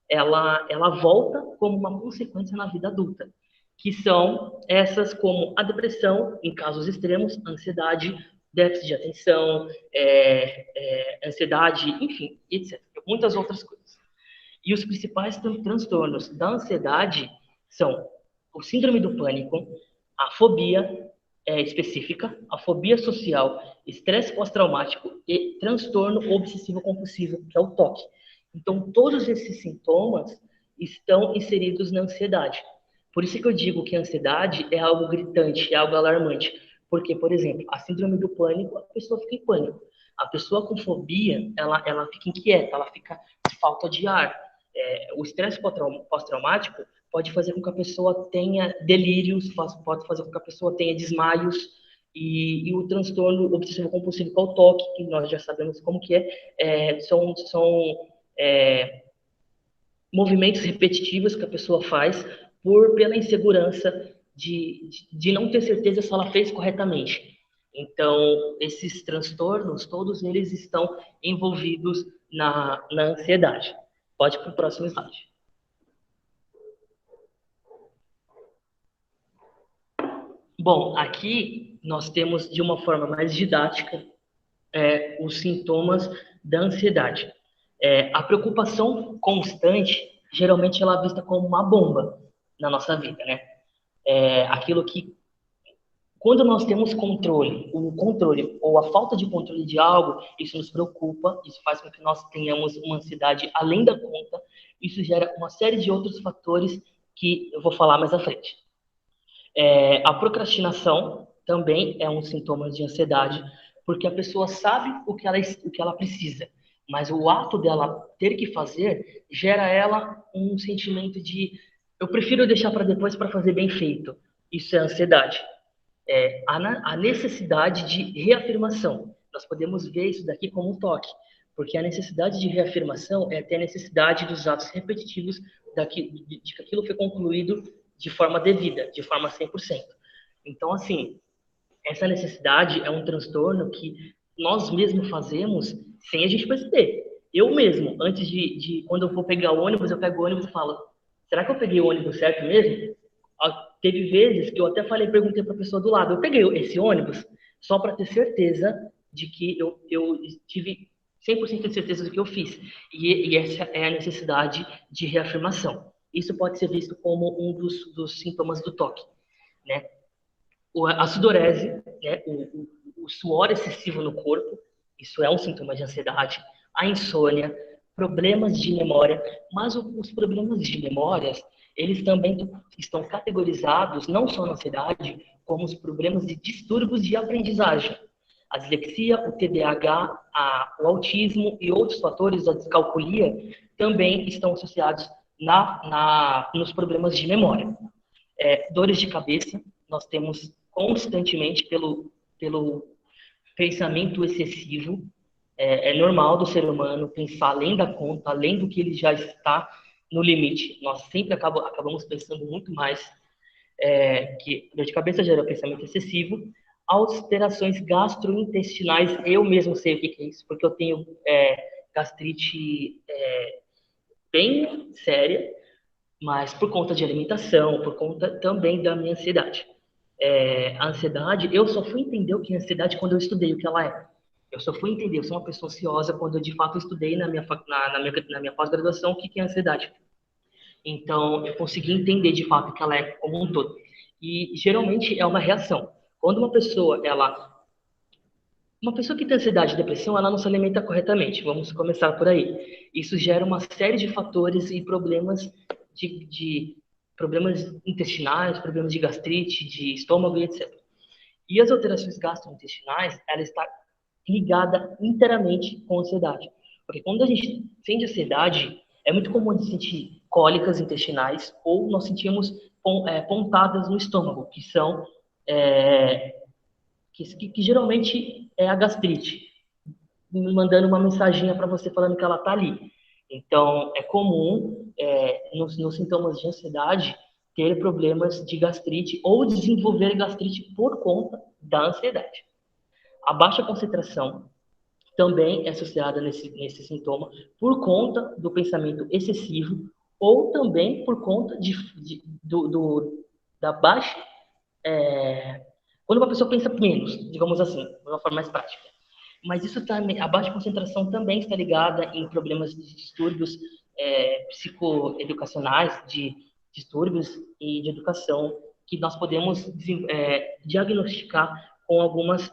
ela volta como uma consequência na vida adulta, que são essas como a depressão, em casos extremos, ansiedade, déficit de atenção, ansiedade, enfim, etc. Muitas outras coisas. E os principais transtornos da ansiedade são o síndrome do pânico, a fobia específica, a fobia social, estresse pós-traumático e transtorno obsessivo-compulsivo, que é o TOC. Então, todos esses sintomas estão inseridos na ansiedade. Por isso que eu digo que a ansiedade é algo gritante, é algo alarmante. Porque, por exemplo, a síndrome do pânico, a pessoa fica em pânico. A pessoa com fobia, ela fica inquieta, ela fica de falta de ar. O estresse pós-traumático pode fazer com que a pessoa tenha delírios, pode fazer com que a pessoa tenha desmaios, e o transtorno obsessivo-compulsivo, que é o TOC, que nós já sabemos como que são movimentos repetitivos que a pessoa faz pela insegurança de não ter certeza se ela fez corretamente. Então, esses transtornos, todos eles estão envolvidos na ansiedade. Pode ir para o próximo slide. Bom, aqui nós temos, de uma forma mais didática, os sintomas da ansiedade. A preocupação constante, geralmente ela é vista como uma bomba na nossa vida, né? Aquilo que, quando nós temos o controle ou a falta de controle de algo, isso nos preocupa, isso faz com que nós tenhamos uma ansiedade além da conta, isso gera uma série de outros fatores que eu vou falar mais à frente. A procrastinação também é um sintoma de ansiedade, porque a pessoa sabe o que ela precisa, mas o ato dela ter que fazer gera ela um sentimento de eu prefiro deixar para depois para fazer bem feito. Isso é ansiedade. A necessidade de reafirmação. Nós podemos ver isso daqui como um toque, porque a necessidade de reafirmação é ter a necessidade dos atos repetitivos de que aquilo foi concluído de forma devida, de forma 100%. Então, assim, essa necessidade é um transtorno que nós mesmos fazemos sem a gente perceber. Eu mesmo, antes quando eu vou pegar o ônibus, eu pego o ônibus e falo, será que eu peguei o ônibus certo mesmo? Teve vezes que eu até perguntei para a pessoa do lado, eu peguei esse ônibus? Só para ter certeza de que eu tive 100% de certeza do que eu fiz. E essa é a necessidade de reafirmação. Isso pode ser visto como um dos sintomas do TOC, né? A sudorese, né? O suor excessivo no corpo, isso é um sintoma de ansiedade. A insônia, problemas de memória, mas os problemas de memórias, eles também estão categorizados não só na ansiedade, como os problemas de distúrbios de aprendizagem. A dislexia, o TDAH, o autismo e outros fatores da descalculia também estão associados nos problemas de memória. Dores de cabeça, nós temos constantemente pelo pensamento excessivo. É normal do ser humano pensar além da conta, além do que ele já está no limite. Nós sempre acabamos pensando muito mais, que dor de cabeça gera pensamento excessivo. Alterações gastrointestinais, eu mesmo sei o que é isso, porque eu tenho gastrite bem séria, mas por conta de alimentação, por conta também da minha ansiedade. A ansiedade, eu só fui entender o que é ansiedade quando eu estudei o que ela é. Eu só fui entender, eu sou uma pessoa ansiosa quando eu de fato estudei na minha pós-graduação o que é ansiedade. Então, eu consegui entender de fato o que ela é como um todo. E geralmente é uma reação. Quando uma pessoa que tem ansiedade e depressão, ela não se alimenta corretamente. Vamos começar por aí. Isso gera uma série de fatores e problemas de problemas intestinais, problemas de gastrite, de estômago e etc. E as alterações gastrointestinais, ela está ligada inteiramente com a ansiedade. Porque quando a gente sente ansiedade, é muito comum a gente sentir cólicas intestinais ou nós sentimos pontadas no estômago, que são que geralmente é a gastrite, me mandando uma mensaginha para você falando que ela está ali. Então, é comum, nos sintomas de ansiedade, ter problemas de gastrite ou desenvolver gastrite por conta da ansiedade. A baixa concentração também é associada nesse sintoma por conta do pensamento excessivo ou também por conta da baixa... quando uma pessoa pensa menos, digamos assim, de uma forma mais prática. Mas isso também, a baixa concentração também está ligada em problemas de distúrbios psicoeducacionais, de distúrbios e de educação, que nós podemos diagnosticar com algumas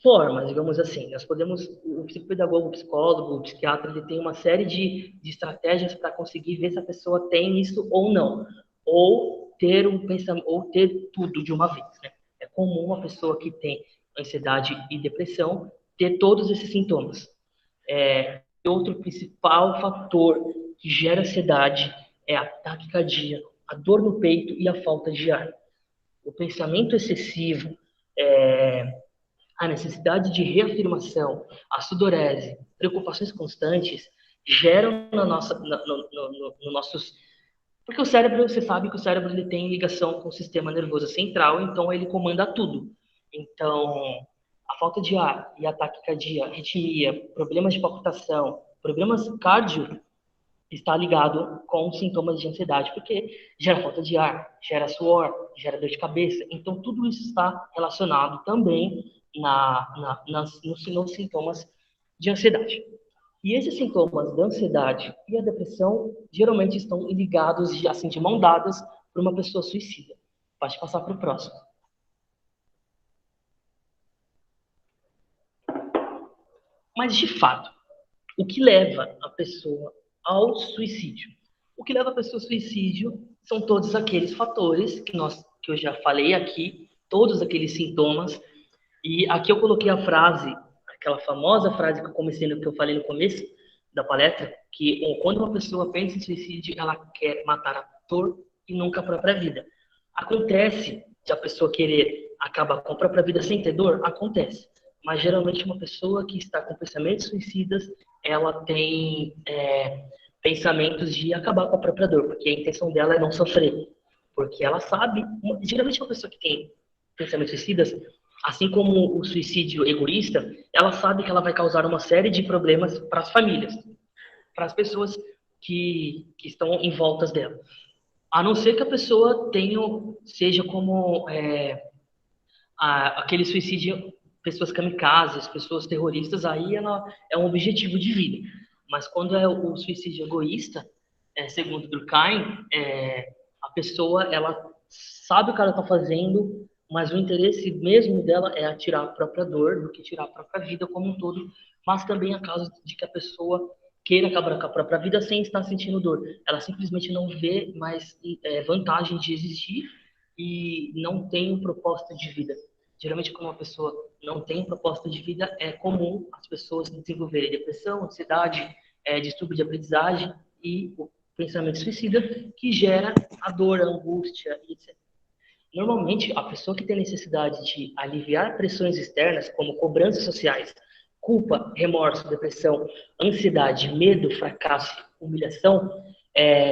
formas, digamos assim. Nós podemos, o psicopedagogo, o psicólogo, o psiquiatra, ele tem uma série de estratégias para conseguir ver se a pessoa tem isso ou não, ou ter um pensamento, ou ter tudo de uma vez, né? É comum uma pessoa que tem ansiedade e depressão ter todos esses sintomas. Outro principal fator que gera ansiedade é a taquicardia, a dor no peito e a falta de ar. O pensamento excessivo, a necessidade de reafirmação, a sudorese, preocupações constantes geram no nossos... Porque o cérebro, você sabe que o cérebro ele tem ligação com o sistema nervoso central, então ele comanda tudo. Então, a falta de ar e ataque cardíaco, arritmia, problemas de palpitação, problemas cardio, está ligado com sintomas de ansiedade, porque gera falta de ar, gera suor, gera dor de cabeça. Então, tudo isso está relacionado também nos sintomas de ansiedade. E esses sintomas da ansiedade e a depressão geralmente estão ligados, assim, de mão dadas, para uma pessoa suicida. Pode passar para o próximo. Mas, de fato, o que leva a pessoa ao suicídio? O que leva a pessoa ao suicídio são todos aqueles fatores que eu já falei aqui, todos aqueles sintomas. E aqui eu coloquei a frase, aquela famosa frase que eu falei no começo da palestra, que quando uma pessoa pensa em suicídio, ela quer matar a dor e nunca a própria vida. Acontece de a pessoa querer acabar com a própria vida sem ter dor? Acontece. Mas geralmente uma pessoa que está com pensamentos suicidas, ela tem pensamentos de acabar com a própria dor, porque a intenção dela é não sofrer. Porque ela sabe, geralmente uma pessoa que tem pensamentos suicidas, assim como o suicídio egoísta, ela sabe que ela vai causar uma série de problemas para as famílias, para as pessoas que estão em voltas dela. A não ser que a pessoa seja como aquele suicídio, pessoas kamikazes, pessoas terroristas, aí ela é um objetivo de vida. Mas quando é o suicídio egoísta, segundo Durkheim, a pessoa ela sabe o que ela está fazendo, mas o interesse mesmo dela é tirar a própria dor do que tirar a própria vida como um todo, mas também a causa de que a pessoa queira acabar com a própria vida sem estar sentindo dor. Ela simplesmente não vê mais vantagem de existir e não tem um propósito de vida. Geralmente, quando uma pessoa não tem propósito de vida, é comum as pessoas desenvolverem depressão, ansiedade, distúrbio de aprendizagem e o pensamento suicida, que gera a dor, a angústia, etc. Normalmente, a pessoa que tem necessidade de aliviar pressões externas, como cobranças sociais, culpa, remorso, depressão, ansiedade, medo, fracasso, humilhação,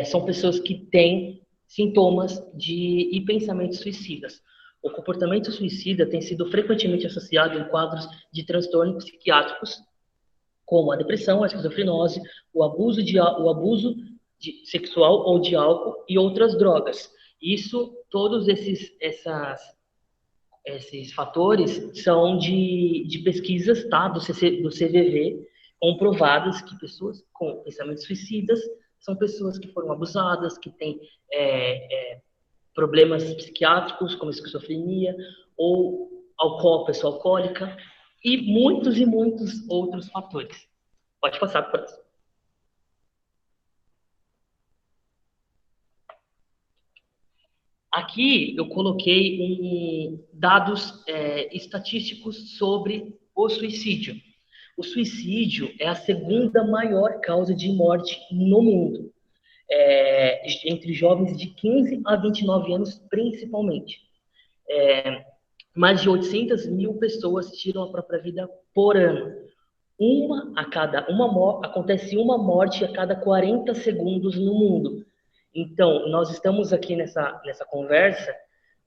são pessoas que têm sintomas e pensamentos suicidas. O comportamento suicida tem sido frequentemente associado em quadros de transtornos psiquiátricos, como a depressão, a esquizofrenose, o abuso sexual ou de álcool e outras drogas. Isso, todos esses fatores são de pesquisas, tá, do CVV, comprovadas que pessoas com pensamentos suicidas são pessoas que foram abusadas, que têm problemas psiquiátricos, como esquizofrenia, ou pessoa alcoólica, e muitos outros fatores. Pode passar para o próximo. Aqui eu coloquei dados estatísticos sobre o suicídio. O suicídio é a segunda maior causa de morte no mundo, entre jovens de 15 a 29 anos, principalmente. Mais de 800 mil pessoas tiram a própria vida por ano. Acontece uma morte a cada 40 segundos no mundo. Então, nós estamos aqui nessa conversa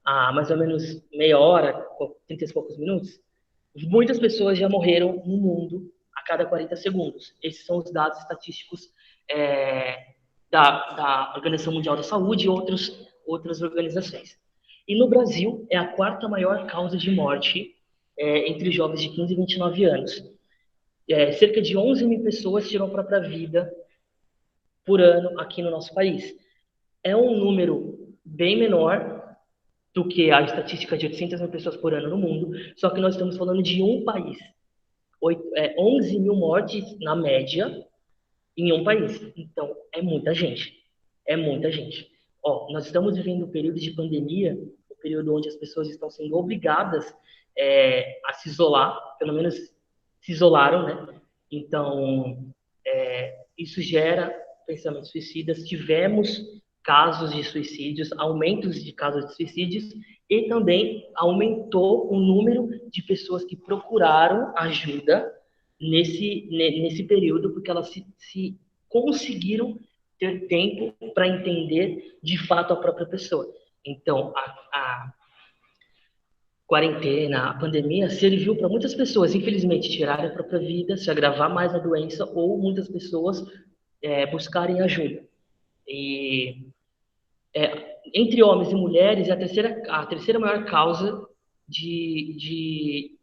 há mais ou menos meia hora, 30 e poucos minutos. Muitas pessoas já morreram no mundo a cada 40 segundos. Esses são os dados estatísticos da Organização Mundial da Saúde e outras organizações. E no Brasil, é a quarta maior causa de morte entre jovens de 15 e 29 anos. Cerca de 11 mil pessoas tiram a própria vida por ano aqui no nosso país. É um número bem menor do que a estatística de 800 mil pessoas por ano no mundo, só que nós estamos falando de um país. 11 mil mortes, na média, em um país. Então, é muita gente. É muita gente. Nós estamos vivendo um período de pandemia, um período onde as pessoas estão sendo obrigadas a se isolar, pelo menos se isolaram, né? Então, isso gera pensamentos suicidas. Tivemos casos de suicídios, aumentos de casos de suicídios, e também aumentou o número de pessoas que procuraram ajuda nesse período, porque elas se conseguiram ter tempo para entender de fato a própria pessoa. Então, a quarentena, a pandemia, serviu para muitas pessoas, infelizmente, tirarem a própria vida, se agravar mais a doença, ou muitas pessoas buscarem ajuda. E entre homens e mulheres, é a terceira maior causa de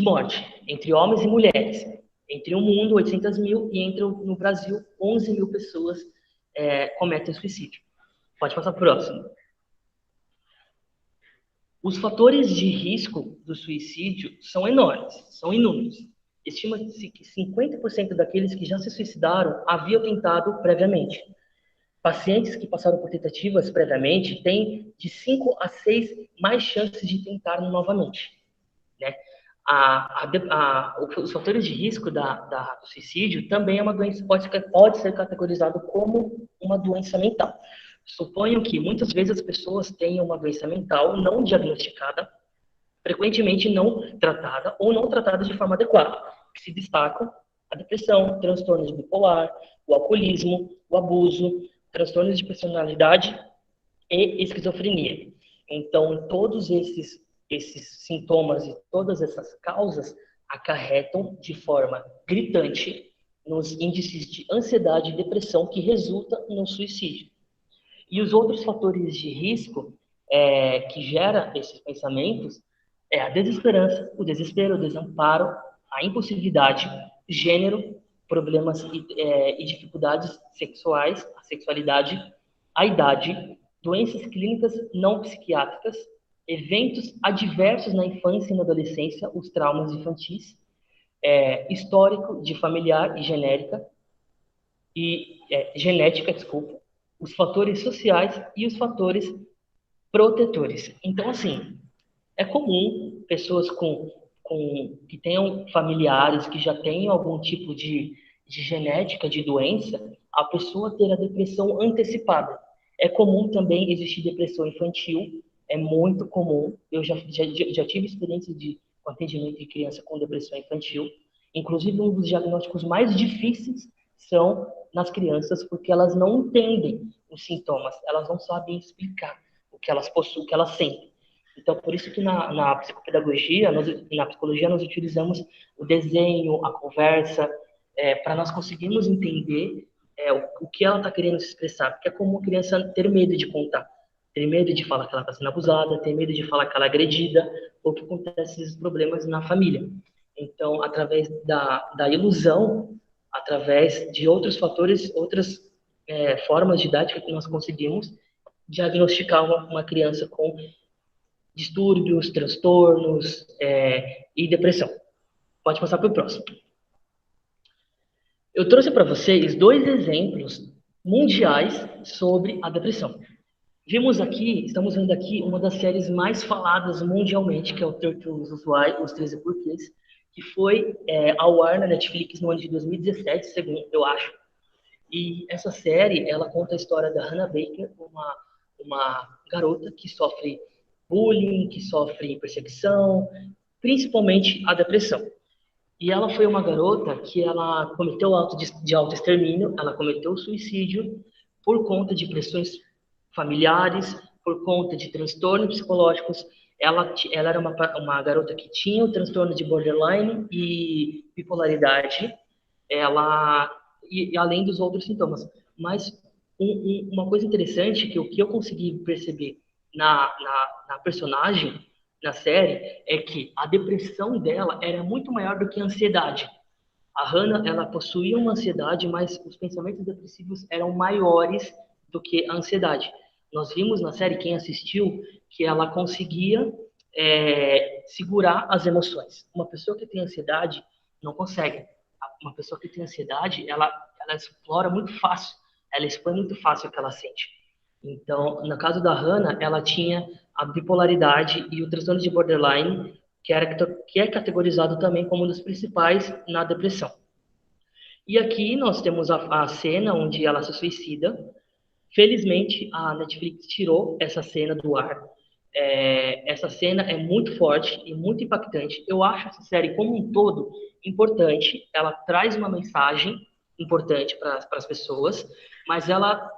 morte, entre homens e mulheres. Entre o mundo, 800 mil, e no Brasil, 11 mil pessoas cometem suicídio. Pode passar para o próximo. Os fatores de risco do suicídio são enormes, são inúmeros. Estima-se que 50% daqueles que já se suicidaram haviam tentado previamente. Pacientes que passaram por tentativas previamente têm de 5 a 6 mais chances de tentar novamente, né? Os fatores de risco do suicídio também é uma doença, pode ser categorizado como uma doença mental. Suponho que muitas vezes as pessoas têm uma doença mental não diagnosticada, frequentemente não tratada ou não tratada de forma adequada, que se destacam a depressão, transtornos bipolar, o alcoolismo, o abuso, transtornos de personalidade e esquizofrenia. Então, todos esses sintomas e todas essas causas acarretam de forma gritante nos índices de ansiedade e depressão que resulta no suicídio. E os outros fatores de risco que gera esses pensamentos é a desesperança, o desespero, o desamparo, a impulsividade, gênero, problemas e dificuldades sexuais, a sexualidade, a idade, doenças clínicas não psiquiátricas, eventos adversos na infância e na adolescência, os traumas infantis, histórico de familiar e genética, desculpa, os fatores sociais e os fatores protetores. Então, assim, é comum pessoas que tenham familiares que já tenham algum tipo de genética, de doença, a pessoa ter a depressão antecipada. É comum também existir depressão infantil, é muito comum. Eu já tive experiência de atendimento de criança com depressão infantil. Inclusive, um dos diagnósticos mais difíceis são nas crianças, porque elas não entendem os sintomas, elas não sabem explicar o que elas possuem, o que elas sentem. Então, por isso que na psicopedagogia, na psicologia, nós utilizamos o desenho, a conversa, para nós conseguirmos entender o que ela está querendo se expressar. Porque é comum a criança ter medo de contar, ter medo de falar que ela está sendo abusada, ter medo de falar que ela é agredida, ou que acontecem esses problemas na família. Então, através da ilusão, através de outros fatores, outras formas didáticas que nós conseguimos diagnosticar uma criança com distúrbios, transtornos e depressão. Pode passar para o próximo. Eu trouxe para vocês 2 exemplos mundiais sobre a depressão. Estamos vendo aqui uma das séries mais faladas mundialmente, que é o 13 Reasons Why, Os 13 Porquês, que foi ao ar na Netflix no ano de 2017, segundo eu acho. E essa série, ela conta a história da Hannah Baker, uma garota que sofre bullying, que sofre perseguição, principalmente a depressão. E ela foi uma garota que ela cometeu de autoextermínio, ela cometeu suicídio por conta de pressões familiares, por conta de transtornos psicológicos. Ela era uma garota que tinha o transtorno de borderline e bipolaridade, e além dos outros sintomas. Mas uma coisa interessante que o que eu consegui perceber na personagem, na série, é que a depressão dela era muito maior do que a ansiedade. A Hannah, ela possuía uma ansiedade, mas os pensamentos depressivos eram maiores do que a ansiedade. Nós vimos na série, quem assistiu, que ela conseguia segurar as emoções. Uma pessoa que tem ansiedade não consegue. Uma pessoa que tem ansiedade, ela explora muito fácil, ela expõe muito fácil o que ela sente. Então, no caso da Hannah, ela tinha a bipolaridade e o transtorno de borderline, que é categorizado também como um dos principais na depressão. E aqui nós temos a cena onde ela se suicida. Felizmente, a Netflix tirou essa cena do ar. Essa cena é muito forte e muito impactante. Eu acho essa série como um todo importante. Ela traz uma mensagem importante para as pessoas, mas ela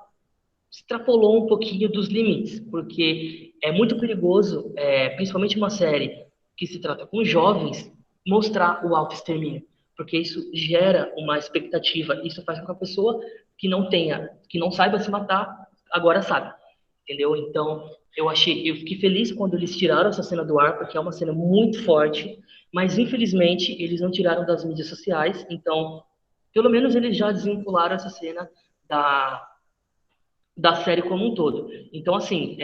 extrapolou um pouquinho dos limites, porque é muito perigoso, principalmente uma série que se trata com jovens, mostrar o autoextermínio, porque isso gera uma expectativa, isso faz com que a pessoa que não saiba se matar, agora sabe, entendeu? Então, eu fiquei feliz quando eles tiraram essa cena do ar, porque é uma cena muito forte, mas infelizmente eles não tiraram das mídias sociais, então, pelo menos eles já desvincularam essa cena da série como um todo. Então, assim,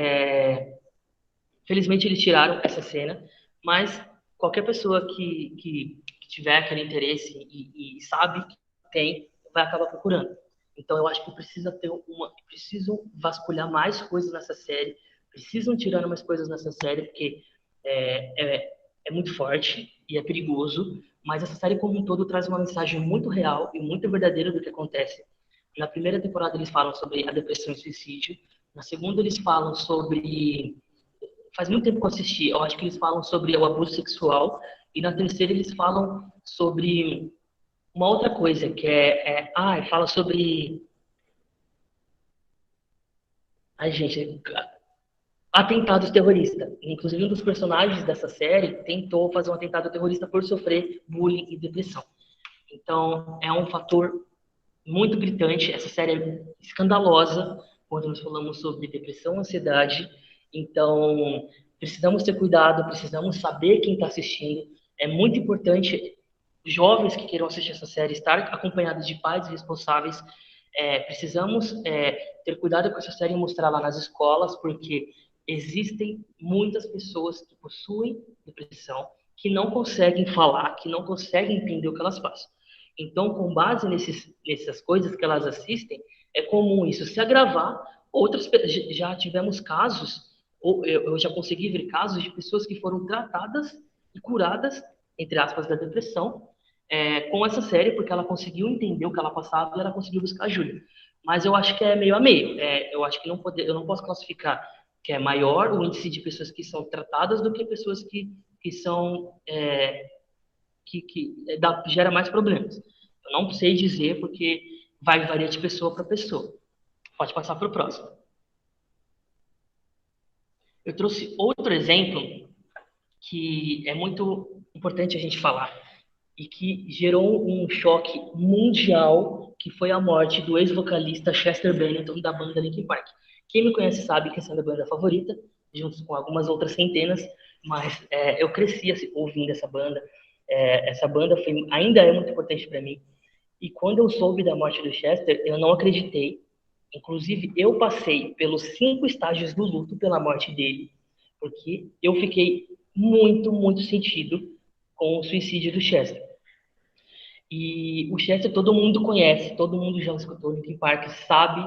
felizmente eles tiraram essa cena, mas qualquer pessoa que tiver aquele interesse e sabe que tem, vai acabar procurando. Então, eu acho que precisam vasculhar mais coisas nessa série, precisam tirar mais coisas nessa série, porque é muito forte e é perigoso, mas essa série como um todo traz uma mensagem muito real e muito verdadeira do que acontece. Na primeira temporada eles falam sobre a depressão e suicídio. Na segunda eles falam sobre... Faz muito tempo que eu assisti. Eu acho que eles falam sobre o abuso sexual. E na terceira eles falam sobre uma outra coisa, que fala sobre... Ai, gente, atentados terroristas. Inclusive, um dos personagens dessa série tentou fazer um atentado terrorista por sofrer bullying e depressão. Então, é um fator muito gritante. Essa série é escandalosa quando nós falamos sobre depressão, ansiedade. Então, precisamos ter cuidado, precisamos saber quem está assistindo. É muito importante jovens que queiram assistir essa série estar acompanhados de pais responsáveis. Precisamos ter cuidado com essa série e mostrar lá nas escolas, porque existem muitas pessoas que possuem depressão que não conseguem falar, que não conseguem entender o que elas passam. Então, com base nessas coisas que elas assistem, é comum isso se agravar. Já tivemos casos, ou eu já consegui ver casos de pessoas que foram tratadas e curadas, entre aspas, da depressão, com essa série, porque ela conseguiu entender o que ela passava e ela conseguiu buscar ajuda. Mas eu acho que é meio a meio. Eu acho que eu não posso classificar que é maior o índice de pessoas que são tratadas do que pessoas que são gera mais problemas. Eu não sei dizer porque vai variar de pessoa para pessoa. Pode passar para o próximo. Eu trouxe outro exemplo que é muito importante a gente falar e que gerou um choque mundial, que foi a morte do ex-vocalista Chester Bennington da banda Linkin Park. Quem me conhece sabe que essa é a minha banda favorita, junto com algumas outras centenas, mas eu cresci ouvindo essa banda. Essa banda ainda é muito importante para mim. E quando eu soube da morte do Chester, eu não acreditei. Inclusive, eu passei pelos 5 estágios do luto pela morte dele, porque eu fiquei muito, muito sentido com o suicídio do Chester. E o Chester todo mundo conhece, todo mundo já escutou Linkin Park, sabe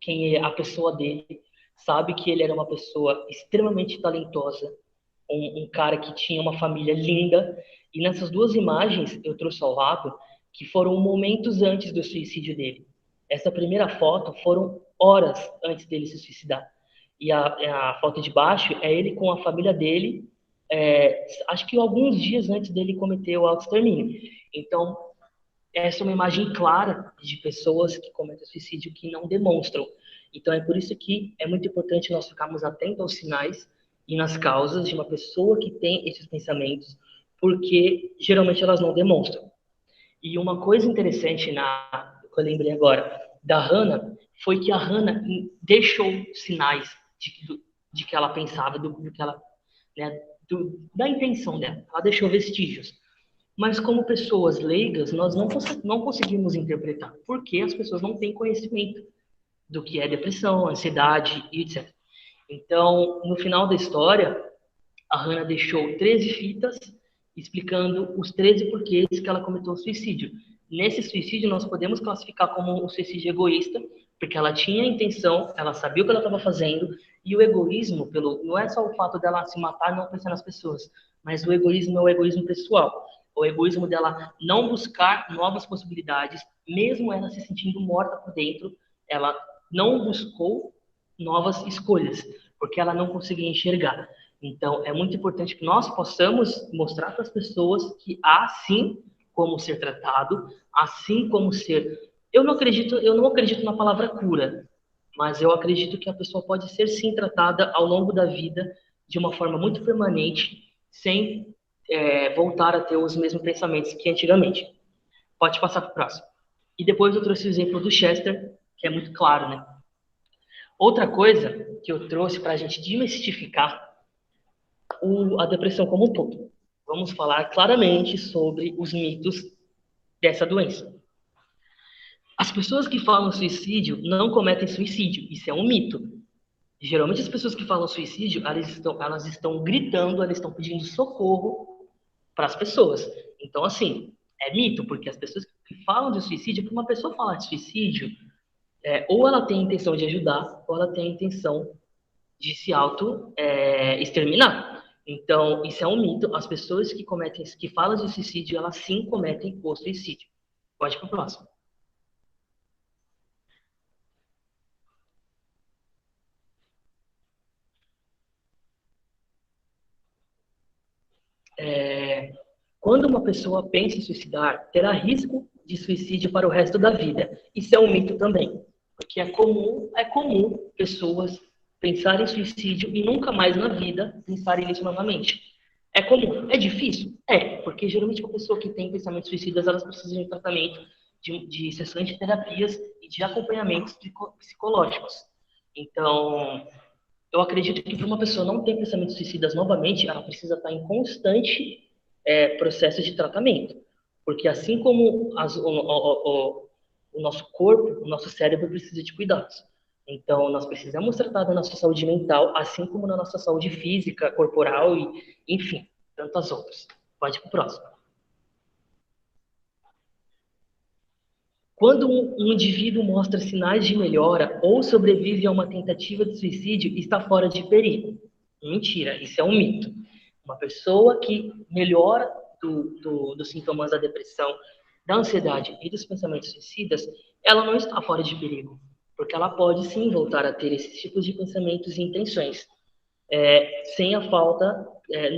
quem é a pessoa dele, sabe que ele era uma pessoa extremamente talentosa, um cara que tinha uma família linda. E nessas 2 imagens eu trouxe ao lado que foram momentos antes do suicídio dele. Essa primeira foto foram horas antes dele se suicidar. E a foto de baixo é ele com a família dele, acho que alguns dias antes dele cometer o autoextermínio. Então, essa é uma imagem clara de pessoas que cometem suicídio que não demonstram. Então, é por isso que é muito importante nós ficarmos atentos aos sinais e nas causas de uma pessoa que tem esses pensamentos, porque geralmente elas não demonstram. E uma coisa interessante que eu lembrei agora da Hannah foi que a Hannah deixou sinais de que ela pensava, né, da intenção dela. Ela deixou vestígios. Mas como pessoas leigas, nós não conseguimos interpretar, porque as pessoas não têm conhecimento do que é depressão, ansiedade e etc. Então, no final da história, a Hannah deixou 13 fitas explicando os 13 porquês que ela cometeu o suicídio. Nesse suicídio, nós podemos classificar como um suicídio egoísta, porque ela tinha a intenção, ela sabia o que ela estava fazendo, e o egoísmo, não é só o fato dela se matar e não pensar nas pessoas, mas o egoísmo é o egoísmo pessoal. O egoísmo dela não buscar novas possibilidades, mesmo ela se sentindo morta por dentro, ela não buscou novas escolhas, porque ela não conseguia enxergar. Então, é muito importante que nós possamos mostrar para as pessoas que há sim como ser tratado, assim como ser. Eu não acredito na palavra cura, mas eu acredito que a pessoa pode ser sim tratada ao longo da vida de uma forma muito permanente, sem voltar a ter os mesmos pensamentos que antigamente. Pode passar para o próximo. E depois eu trouxe o exemplo do Chester, que é muito claro, né? Outra coisa que eu trouxe para a gente desmistificar a depressão como um todo. Vamos falar claramente sobre os mitos dessa doença. As pessoas que falam suicídio não cometem suicídio. Isso é um mito. Geralmente as pessoas que falam suicídio, elas estão gritando, elas estão pedindo socorro para as pessoas. Então, assim, é mito, porque as pessoas que falam de suicídio, para uma pessoa falar de suicídio, ou ela tem a intenção de ajudar, ou ela tem a intenção de se exterminar. Então, isso é um mito. As pessoas que falam de suicídio, elas sim cometem o suicídio. Pode ir para o próximo. Quando uma pessoa pensa em suicidar, terá risco de suicídio para o resto da vida. Isso é um mito também, porque é comum pessoas pensarem em suicídio e nunca mais na vida pensarem nisso novamente. É comum. É difícil? Porque geralmente uma pessoa que tem pensamentos suicidas, elas precisam de tratamento, de sessões de terapias e de acompanhamentos psicológicos. Então, eu acredito que para uma pessoa não ter pensamentos suicidas novamente, ela precisa estar em constante processo de tratamento. Porque assim como o nosso corpo, o nosso cérebro precisa de cuidados. Então, nós precisamos tratar da nossa saúde mental, assim como na nossa saúde física, corporal e, enfim, tantas outras. Pode ir para o próximo. Quando um indivíduo mostra sinais de melhora ou sobrevive a uma tentativa de suicídio, está fora de perigo. Mentira, isso é um mito. Uma pessoa que melhora dos sintomas da depressão, da ansiedade e dos pensamentos suicidas, ela não está fora de perigo, porque ela pode sim voltar a ter esses tipos de pensamentos e intenções, sem a falta,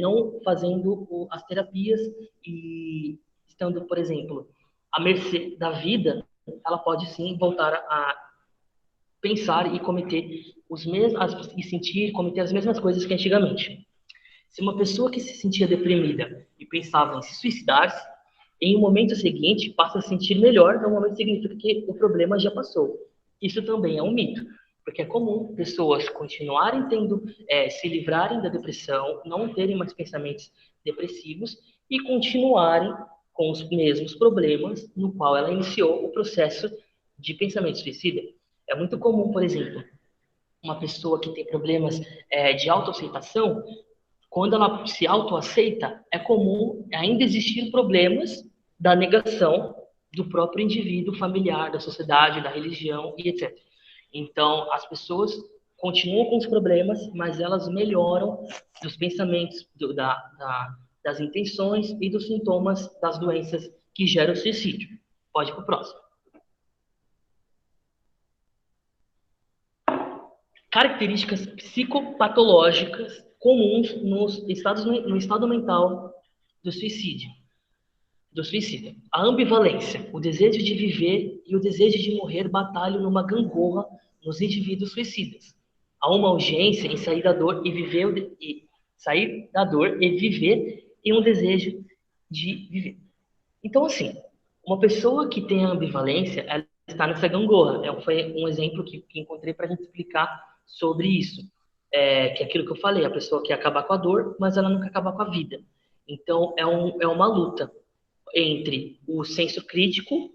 não fazendo as terapias e estando, por exemplo, à mercê da vida, ela pode sim voltar a pensar e cometer e sentir, cometer as mesmas coisas que antigamente. Se uma pessoa que se sentia deprimida e pensava em se suicidar, em um momento seguinte passa a se sentir melhor, normalmente significa que o problema já passou. Isso também é um mito, porque é comum pessoas continuarem se livrarem da depressão, não terem mais pensamentos depressivos e continuarem com os mesmos problemas no qual ela iniciou o processo de pensamento suicida. É muito comum, por exemplo, uma pessoa que tem problemas de autoaceitação, quando ela se autoaceita, é comum ainda existir problemas da negação do próprio indivíduo familiar, da sociedade, da religião e etc. Então, as pessoas continuam com os problemas, mas elas melhoram dos pensamentos, das intenções e dos sintomas das doenças que geram o suicídio. Pode ir para o próximo. Características psicopatológicas comuns no estado mental do suicídio. Do suicida. A ambivalência, o desejo de viver e o desejo de morrer batalham numa gangorra nos indivíduos suicidas. Há uma urgência em sair da dor e viver e um desejo de viver. Então, assim, uma pessoa que tem a ambivalência, ela está nessa gangorra. Foi um exemplo que encontrei para a gente explicar sobre isso. Que é aquilo que eu falei, a pessoa quer acabar com a dor, mas ela não quer acabar com a vida. Então, é uma luta entre o senso crítico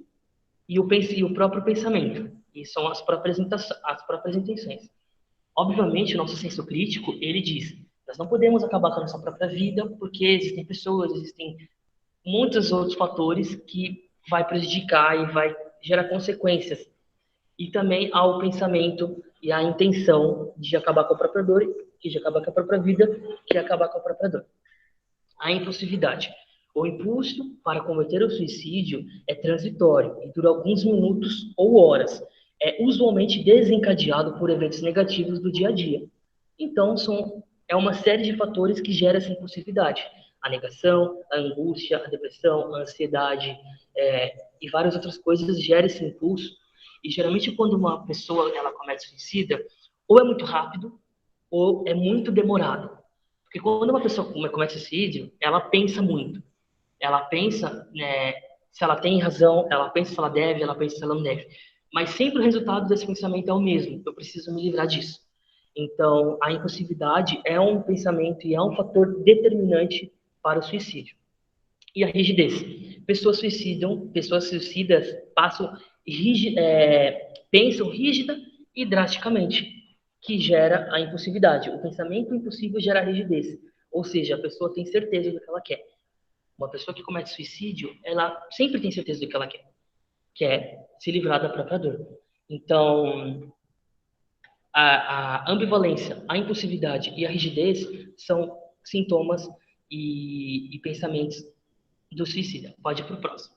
e o próprio pensamento. E são as próprias intenções. Obviamente, o nosso senso crítico, ele diz, nós não podemos acabar com a nossa própria vida, porque existem pessoas, existem muitos outros fatores que vai prejudicar e vai gerar consequências. E também há o pensamento e a intenção de acabar com a própria dor, de acabar com a própria vida, de acabar com a própria dor. A impulsividade. O impulso para cometer o suicídio é transitório e dura alguns minutos ou horas. É usualmente desencadeado por eventos negativos do dia a dia. Então, é uma série de fatores que gera essa impulsividade. A negação, a angústia, a depressão, a ansiedade e várias outras coisas geram esse impulso. E geralmente quando uma pessoa ela comete suicida, ou é muito rápido ou é muito demorado. Porque quando uma pessoa comete suicídio, ela pensa muito. Ela pensa se ela tem razão, ela pensa se ela deve, ela pensa se ela não deve. Mas sempre o resultado desse pensamento é o mesmo. Eu preciso me livrar disso. Então, a impulsividade é um pensamento e é um fator determinante para o suicídio. E a rigidez. Pessoas suicidas pensam rígida e drasticamente, que gera a impulsividade. O pensamento impulsivo gera a rigidez. Ou seja, a pessoa tem certeza do que ela quer. Uma pessoa que comete suicídio, ela sempre tem certeza do que ela quer. Quer se livrar da própria dor. Então, a ambivalência, a impulsividade e a rigidez são sintomas e pensamentos do suicida. Pode ir para o próximo.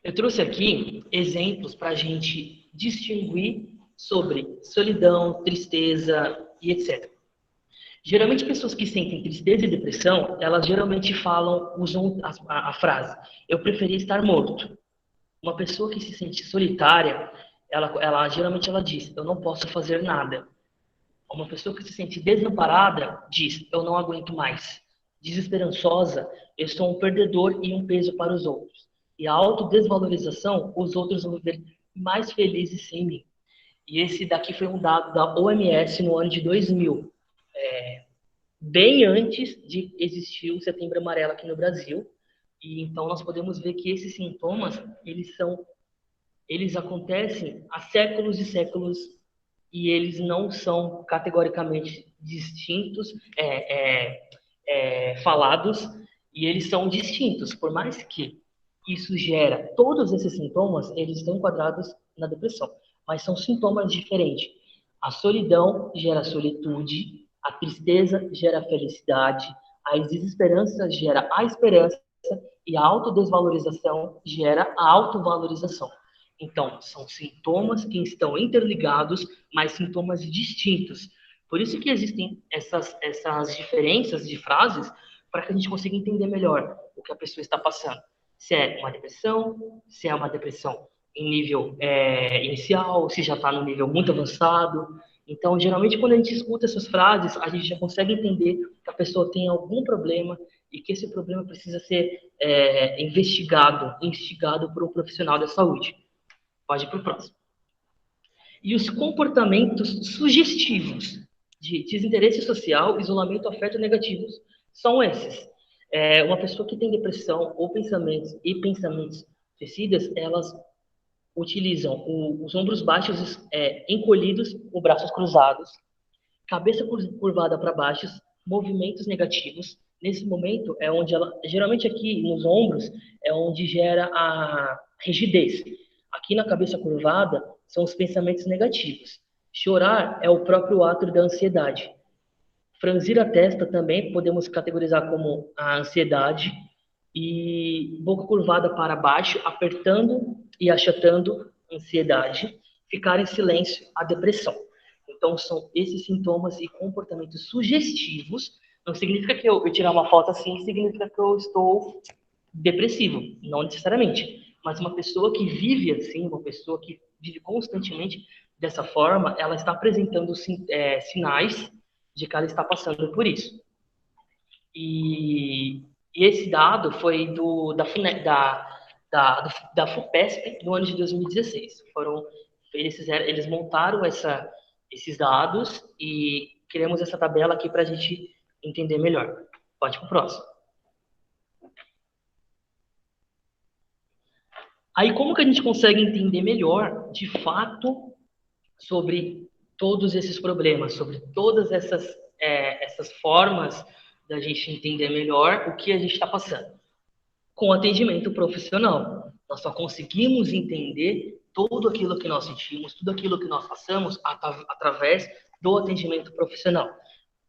Eu trouxe aqui exemplos para a gente distinguir sobre solidão, tristeza e etc. Geralmente, pessoas que sentem tristeza e depressão, elas geralmente usam a frase, eu preferia estar morto. Uma pessoa que se sente solitária, geralmente ela diz, eu não posso fazer nada. Uma pessoa que se sente desamparada diz, eu não aguento mais. Desesperançosa, eu sou um perdedor e um peso para os outros. E a autodesvalorização, os outros vão viver mais felizes sem mim. E esse daqui foi um dado da OMS no ano de 2000, bem antes de existir o Setembro Amarelo aqui no Brasil. E então nós podemos ver que esses sintomas, eles são eles acontecem há séculos e séculos e eles não são categoricamente distintos, falados, e eles são distintos, por mais que isso gera todos esses sintomas, eles estão enquadrados na depressão, mas são sintomas diferentes. A solidão gera solitude, a tristeza gera felicidade, a desesperança gera a esperança e a autodesvalorização gera a autovalorização. Então, são sintomas que estão interligados, mas sintomas distintos. Por isso que existem essas diferenças de frases para que a gente consiga entender melhor o que a pessoa está passando. Se é uma depressão, se é uma depressão em nível inicial, se já está no nível muito avançado. Então, geralmente, quando a gente escuta essas frases, a gente já consegue entender que a pessoa tem algum problema e que esse problema precisa ser investigado, instigado por um profissional da saúde. Pode ir para o próximo. E os comportamentos sugestivos de desinteresse social, isolamento, afeto negativos são esses. Uma pessoa que tem depressão ou pensamentos suicidas, elas utilizam os ombros baixos encolhidos, os braços cruzados, cabeça curvada para baixo, movimentos negativos. Nesse momento é onde geralmente aqui nos ombros, é onde gera a rigidez. Aqui na cabeça curvada são os pensamentos negativos. Chorar é o próprio ato da ansiedade. Franzir a testa também podemos categorizar como a ansiedade. E boca curvada para baixo, apertando e achatando, ansiedade. Ficar em silêncio, a depressão. Então, são esses sintomas e comportamentos sugestivos. Não significa que eu tirar uma foto assim, significa que eu estou depressivo. Não necessariamente. Mas uma pessoa que vive assim, uma pessoa que vive constantemente dessa forma, ela está apresentando sinais de que ela está passando por isso. E esse dado foi da FUPESP no ano de 2016. Eles montaram esses dados e criamos essa tabela aqui para a gente entender melhor. Pode ir para o próximo. Aí, como que a gente consegue entender melhor, de fato, sobre todos esses problemas, sobre todas essas formas da gente entender melhor o que a gente está passando? Com atendimento profissional. Nós só conseguimos entender tudo aquilo que nós sentimos, tudo aquilo que nós passamos através do atendimento profissional.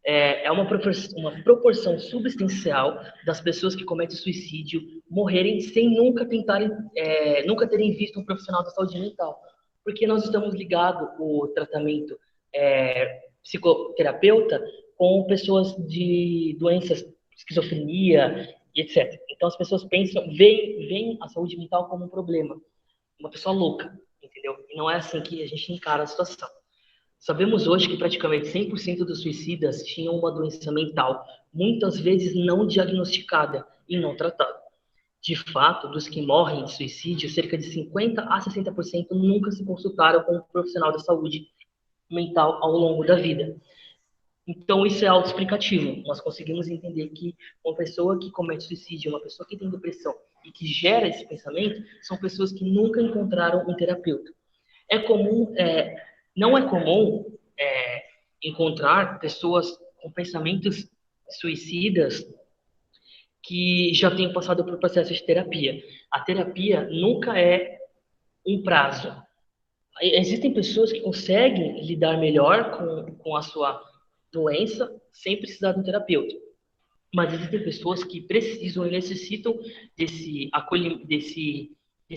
É uma proporção substancial das pessoas que cometem suicídio morrerem sem nunca terem visto um profissional da saúde mental. Porque nós estamos ligados o tratamento psicoterapeuta com pessoas de doenças, esquizofrenia e etc. Então as pessoas veem a saúde mental como um problema, uma pessoa louca, entendeu? E não é assim que a gente encara a situação. Sabemos hoje que praticamente 100% dos suicidas tinham uma doença mental, muitas vezes não diagnosticada e não tratada. De fato, dos que morrem de suicídio, cerca de 50% a 60% nunca se consultaram com um profissional da saúde mental ao longo da vida. Então, isso é autoexplicativo. Nós conseguimos entender que uma pessoa que comete suicídio, uma pessoa que tem depressão e que gera esse pensamento, são pessoas que nunca encontraram um terapeuta. Não é comum encontrar pessoas com pensamentos suicidas que já tenham passado por processo de terapia. A terapia nunca é um prazo. Existem pessoas que conseguem lidar melhor com a sua doença sem precisar de um terapeuta. Mas existem pessoas que precisam e necessitam desse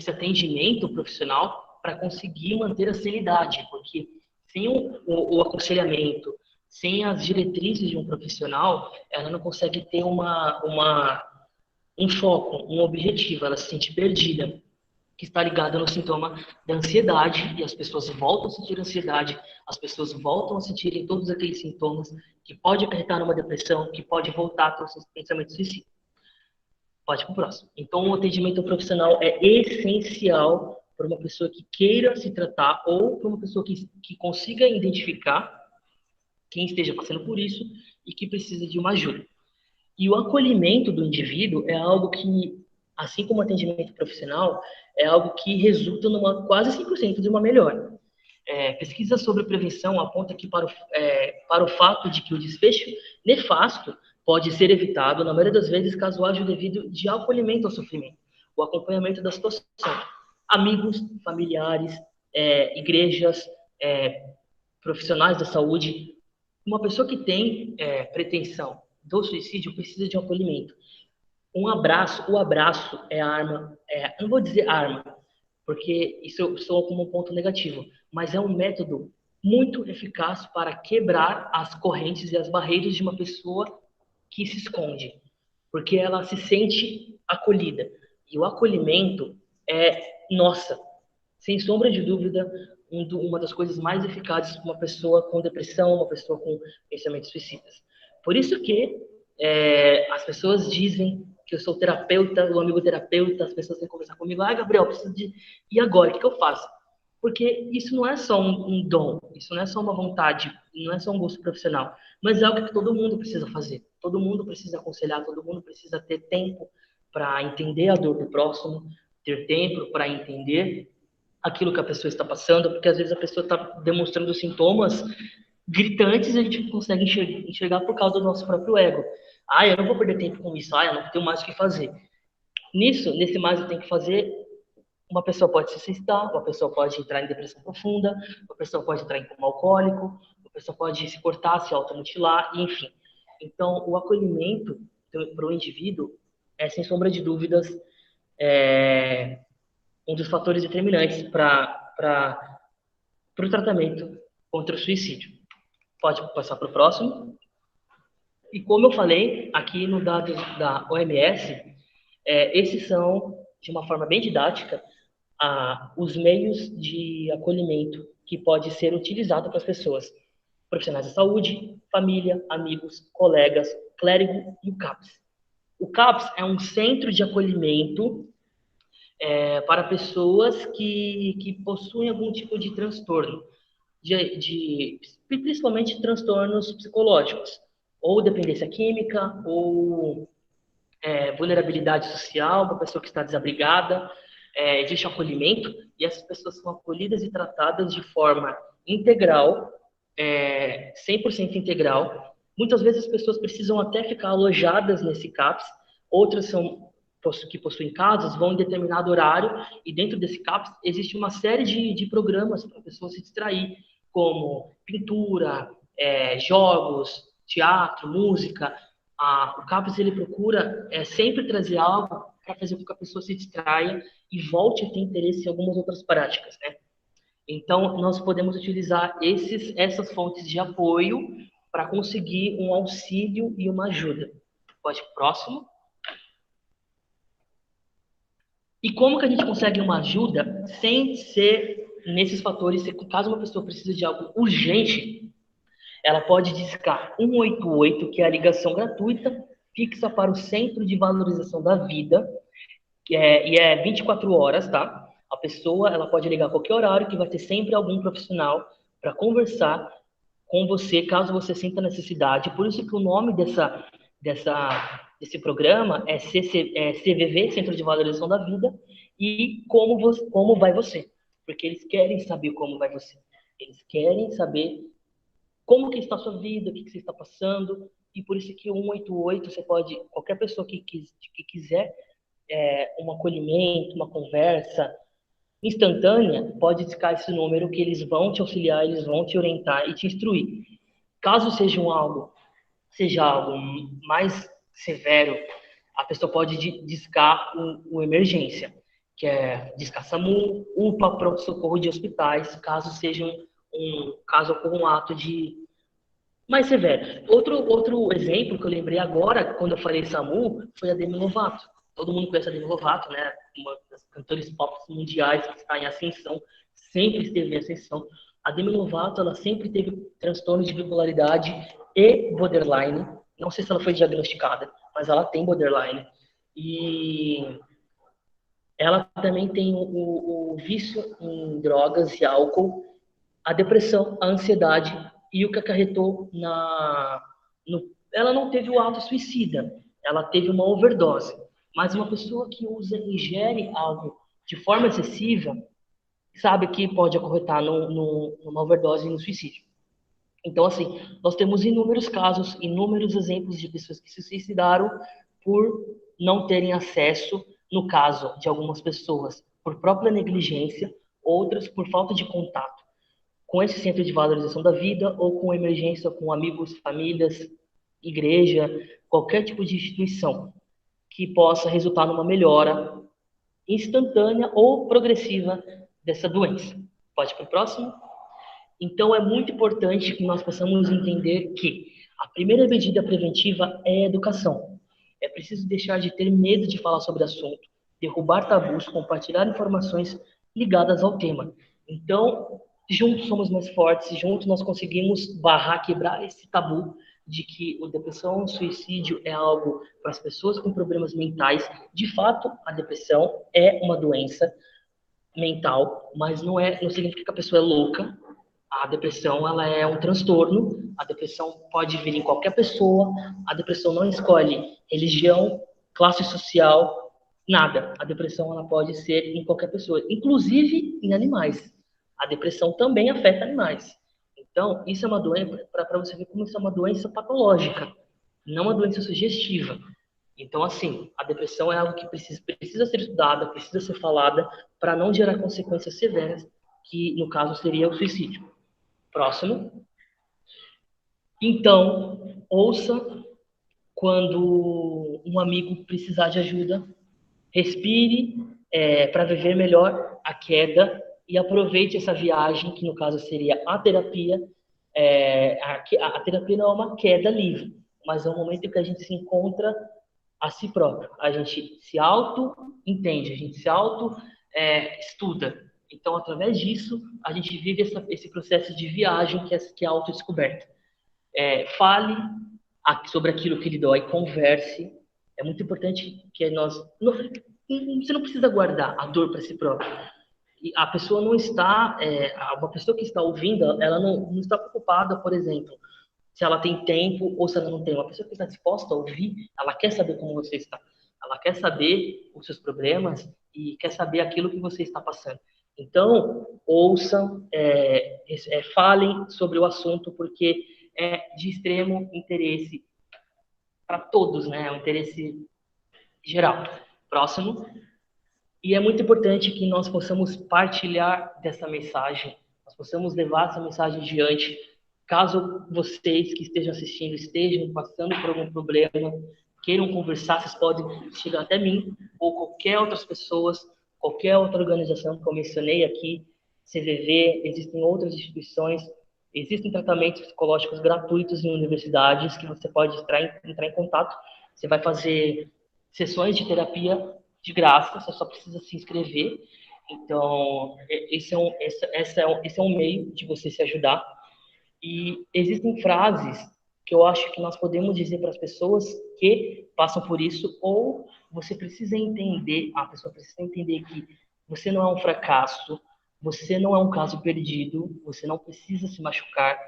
atendimento profissional para conseguir manter a sanidade, porque sem o aconselhamento, sem as diretrizes de um profissional, ela não consegue ter um foco, um objetivo, ela se sente perdida, que está ligada no sintoma da ansiedade, e as pessoas voltam a sentir ansiedade, as pessoas voltam a sentirem todos aqueles sintomas que pode acarretar numa depressão, que pode voltar para os seus pensamentos suicidas. Pode ir para o próximo. Então, o atendimento profissional é essencial para uma pessoa que queira se tratar ou para uma pessoa que consiga identificar quem esteja passando por isso e que precisa de uma ajuda. E o acolhimento do indivíduo é algo que, assim como o atendimento profissional, é algo que resulta numa quase 100% de uma melhora. Pesquisa sobre prevenção aponta que para o fato de que o desfecho nefasto pode ser evitado, na maioria das vezes, caso haja o devido de acolhimento ao sofrimento, o acompanhamento da situação. Amigos, familiares, igrejas, profissionais da saúde. Uma pessoa que tem pretensão do suicídio precisa de um acolhimento. O abraço é a arma, não vou dizer arma, porque isso soa como um ponto negativo, mas é um método muito eficaz para quebrar as correntes e as barreiras de uma pessoa que se esconde, porque ela se sente acolhida. E o acolhimento nossa, sem sombra de dúvida, uma das coisas mais eficazes para uma pessoa com depressão, uma pessoa com pensamentos suicidas. Por isso que as pessoas dizem que eu sou terapeuta, o amigo terapeuta, as pessoas têm que conversar comigo. Gabriel, preciso de... E agora, o que eu faço? Porque isso não é só um dom, isso não é só uma vontade, não é só um gosto profissional, mas é algo que todo mundo precisa fazer. Todo mundo precisa aconselhar, todo mundo precisa ter tempo para entender a dor do próximo, ter tempo para entender aquilo que a pessoa está passando, porque às vezes a pessoa está demonstrando sintomas gritantes e a gente não consegue enxergar por causa do nosso próprio ego. Eu não vou perder tempo com isso, eu não tenho mais o que fazer. Nesse mais eu tenho que fazer, uma pessoa pode se suicidar, uma pessoa pode entrar em depressão profunda, uma pessoa pode entrar em coma alcoólico, uma pessoa pode se cortar, se automutilar, enfim. Então, o acolhimento para o indivíduo sem sombra de dúvidas, um dos fatores determinantes para o tratamento contra o suicídio. Pode passar para o próximo. E como eu falei, aqui no dados da OMS, esses são, de uma forma bem didática, os meios de acolhimento que pode ser utilizado para as pessoas. Profissionais da saúde, família, amigos, colegas, clérigo e o CAPS. O CAPS é um centro de acolhimento para pessoas que possuem algum tipo de transtorno, principalmente transtornos psicológicos, ou dependência química, ou vulnerabilidade social, uma pessoa que está desabrigada. Existe um acolhimento e essas pessoas são acolhidas e tratadas de forma integral, 100% integral. Muitas vezes as pessoas precisam até ficar alojadas nesse CAPS, outras que possuem casas vão em determinado horário e dentro desse CAPS existe uma série de programas para a pessoa se distrair, como pintura, jogos, teatro, música. O CAPS ele procura sempre trazer algo para fazer com que a pessoa se distraia e volte a ter interesse em algumas outras práticas, né? Então, nós podemos utilizar essas fontes de apoio para conseguir um auxílio e uma ajuda. Pode ir para o próximo. E como que a gente consegue uma ajuda sem ser nesses fatores? Caso uma pessoa precise de algo urgente, ela pode discar 188, que é a ligação gratuita, fixa para o Centro de Valorização da Vida, e é 24 horas, tá? A pessoa ela pode ligar a qualquer horário, que vai ter sempre algum profissional para conversar com você, caso você sinta necessidade. Por isso que o nome desse programa é CVV, Centro de Valorização da Vida, e como vai você. Porque eles querem saber como vai você. Eles querem saber como que está a sua vida, o que você está passando, e por isso que o 188, qualquer pessoa que quiser um acolhimento, uma conversa instantânea, pode discar esse número que eles vão te auxiliar, eles vão te orientar e te instruir. Caso seja algo mais severo, a pessoa pode discar o emergência, que é discar SAMU, UPA, pronto-socorro de hospitais, caso ocorra um ato mais severo. Outro exemplo que eu lembrei agora, quando eu falei SAMU, foi a Demi Lovato. Todo mundo conhece a Demi Lovato, né? Uma das cantores pop mundiais que está em ascensão, sempre esteve em ascensão. A Demi Lovato, ela sempre teve transtorno de bipolaridade e borderline. Não sei se ela foi diagnosticada, mas ela tem borderline. E ela também tem o vício em drogas e álcool, a depressão, a ansiedade e o que acarretou ela não teve o ato suicida, ela teve uma overdose. Mas uma pessoa que ingere algo de forma excessiva, sabe que pode acarretar numa overdose e no suicídio. Então, assim, nós temos inúmeros casos, inúmeros exemplos de pessoas que se suicidaram por não terem acesso, no caso de algumas pessoas, por própria negligência, outras por falta de contato com esse centro de valorização da vida ou com emergência, com amigos, famílias, igreja, qualquer tipo de instituição que possa resultar numa melhora instantânea ou progressiva dessa doença. Pode ir para o próximo? Então, é muito importante que nós possamos entender que a primeira medida preventiva é a educação. É preciso deixar de ter medo de falar sobre o assunto, derrubar tabus, compartilhar informações ligadas ao tema. Então, juntos somos mais fortes, juntos nós conseguimos barrar, quebrar esse tabu de que a depressão, o suicídio é algo para as pessoas com problemas mentais. De fato, a depressão é uma doença mental, mas não significa que a pessoa é louca. A depressão, ela é um transtorno. A depressão pode vir em qualquer pessoa. A depressão não escolhe religião, classe social, nada. A depressão, ela pode ser em qualquer pessoa, inclusive em animais. A depressão também afeta animais. Então, isso é uma doença, para você ver como isso é uma doença patológica, não uma doença sugestiva. Então, assim, a depressão é algo que precisa ser estudada, precisa ser falada, para não gerar consequências severas, que no caso seria o suicídio. Próximo. Então, ouça quando um amigo precisar de ajuda, respire para viver melhor a queda e aproveite essa viagem, que no caso seria a terapia. A terapia não é uma queda livre, mas é um momento em que a gente se encontra a si próprio. A gente se auto-entende, a gente se auto-estuda. Então, através disso, a gente vive esse processo de viagem que é a autodescoberta. Fale sobre aquilo que lhe dói, converse. É muito importante que nós... Você não precisa guardar a dor para si próprio. E a pessoa não está... uma pessoa que está ouvindo, ela não está preocupada, por exemplo, se ela tem tempo ou se ela não tem. Uma pessoa que está disposta a ouvir, ela quer saber como você está. Ela quer saber os seus problemas e quer saber aquilo que você está passando. Então, ouçam, falem sobre o assunto, porque é de extremo interesse para todos, né? É um interesse geral. Próximo. E é muito importante que nós possamos partilhar dessa mensagem, nós possamos levar essa mensagem adiante. Caso vocês que estejam assistindo estejam passando por algum problema, queiram conversar, vocês podem chegar até mim ou qualquer outras pessoas, qualquer outra organização que eu mencionei aqui, CVV, existem outras instituições, existem tratamentos psicológicos gratuitos em universidades que você pode entrar em contato. Você vai fazer sessões de terapia de graça, você só precisa se inscrever. Então, esse é um meio de você se ajudar. E existem frases que eu acho que nós podemos dizer para as pessoas que passam por isso, ou você precisa entender, a pessoa precisa entender que você não é um fracasso, você não é um caso perdido, você não precisa se machucar,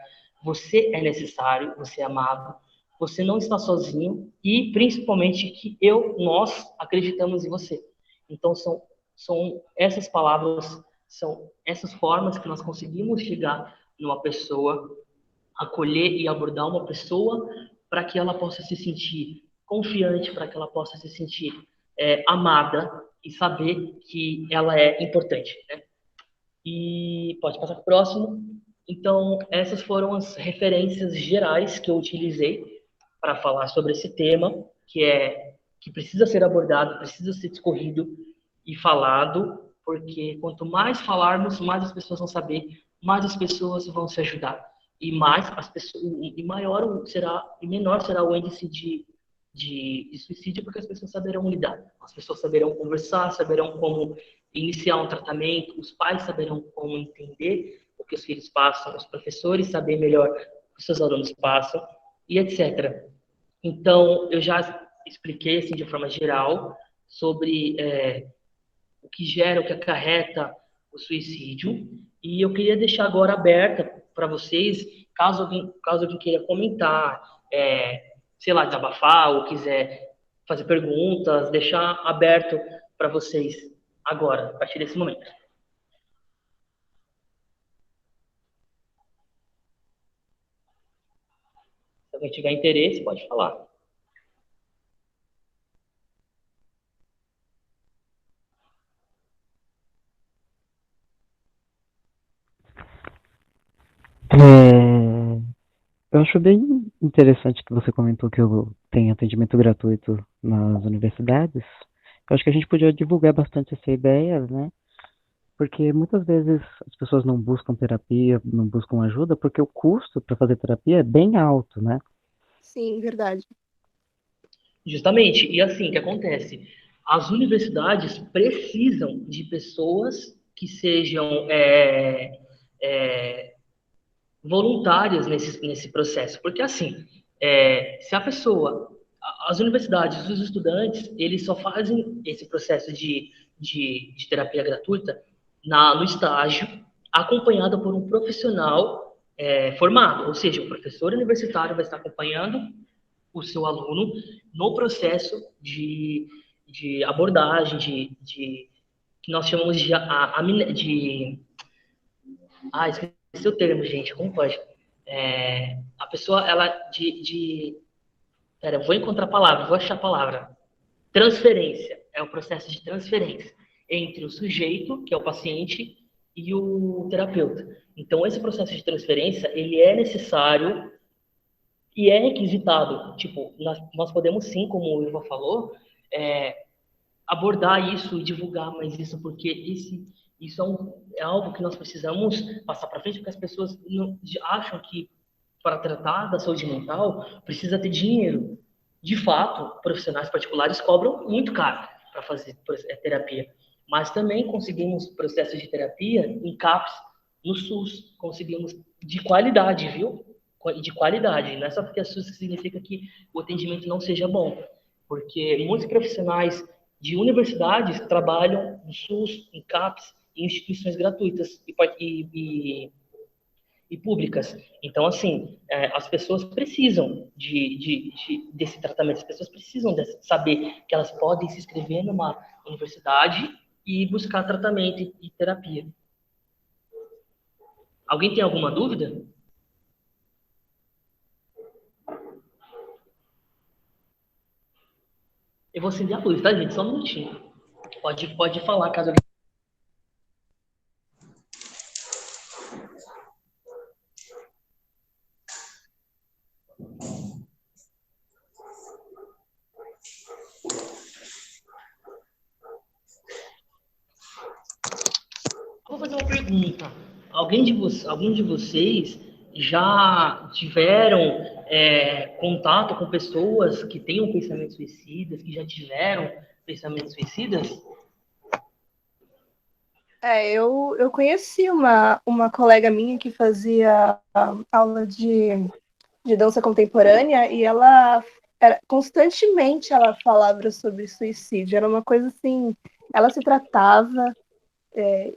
você é necessário, você é amado, você não está sozinho e, principalmente, que nós acreditamos em você. Então, são essas palavras, são essas formas que nós conseguimos chegar numa pessoa, acolher e abordar uma pessoa para que ela possa se sentir confiante, para que ela possa se sentir amada e saber que ela é importante, né? E pode passar para o próximo. Então, essas foram as referências gerais que eu utilizei para falar sobre esse tema, que precisa ser abordado, precisa ser discorrido e falado, porque quanto mais falarmos, mais as pessoas vão saber, mais as pessoas vão se ajudar e mais as pessoas e menor será o índice de suicídio, porque as pessoas saberão lidar, as pessoas saberão conversar, saberão como iniciar um tratamento, os pais saberão como entender o que os filhos passam, os professores saberem melhor o que os seus alunos passam e etc. Então, eu já expliquei assim de forma geral sobre o que gera, o que acarreta o suicídio, e eu queria deixar agora aberta para vocês, caso alguém queira comentar, sei lá, desabafar, ou quiser fazer perguntas, deixar aberto para vocês agora, a partir desse momento. Se alguém tiver interesse, pode falar. Eu acho bem interessante que você comentou que tem atendimento gratuito nas universidades. Eu acho que a gente podia divulgar bastante essa ideia, né? Porque muitas vezes as pessoas não buscam terapia, não buscam ajuda, porque o custo para fazer terapia é bem alto, né? Sim, verdade. Justamente. E assim, o que acontece? As universidades precisam de pessoas que sejam voluntárias nesse processo. Porque assim, se a pessoa, as universidades, os estudantes, eles só fazem esse processo de terapia gratuita no estágio, acompanhado por um profissional formado. Ou seja, o professor universitário vai estar acompanhando o seu aluno no processo de abordagem, que nós chamamos esqueci o termo, gente, como pode? A pessoa, ela, pera, eu vou encontrar a palavra, vou achar a palavra. Transferência, é o processo de transferência entre o sujeito, que é o paciente, e o terapeuta. Então, esse processo de transferência, ele é necessário e é requisitado. Tipo, nós podemos sim, como o Iva falou, abordar isso e divulgar mais isso, porque isso é algo que nós precisamos passar para frente, porque as pessoas acham que para tratar da saúde mental precisa ter dinheiro. De fato, profissionais particulares cobram muito caro para fazer terapia, mas também conseguimos processos de terapia em CAPS, no SUS, conseguimos de qualidade, viu? De qualidade, não é só porque é SUS que significa que o atendimento não seja bom, porque muitos profissionais de universidades trabalham no SUS, em CAPS, em instituições gratuitas e públicas. Então, assim, as pessoas precisam desse tratamento, as pessoas precisam saber que elas podem se inscrever numa universidade e buscar tratamento e terapia. Alguém tem alguma dúvida? Eu vou acender a luz, tá, gente? Só um minutinho. Pode falar, caso alguém... Vou fazer uma pergunta. Algum de vocês já tiveram contato com pessoas que tenham pensamentos suicidas, que já tiveram pensamentos suicidas? Eu conheci uma colega minha que fazia aula de dança contemporânea e constantemente ela falava sobre suicídio. Era uma coisa assim, ela se tratava,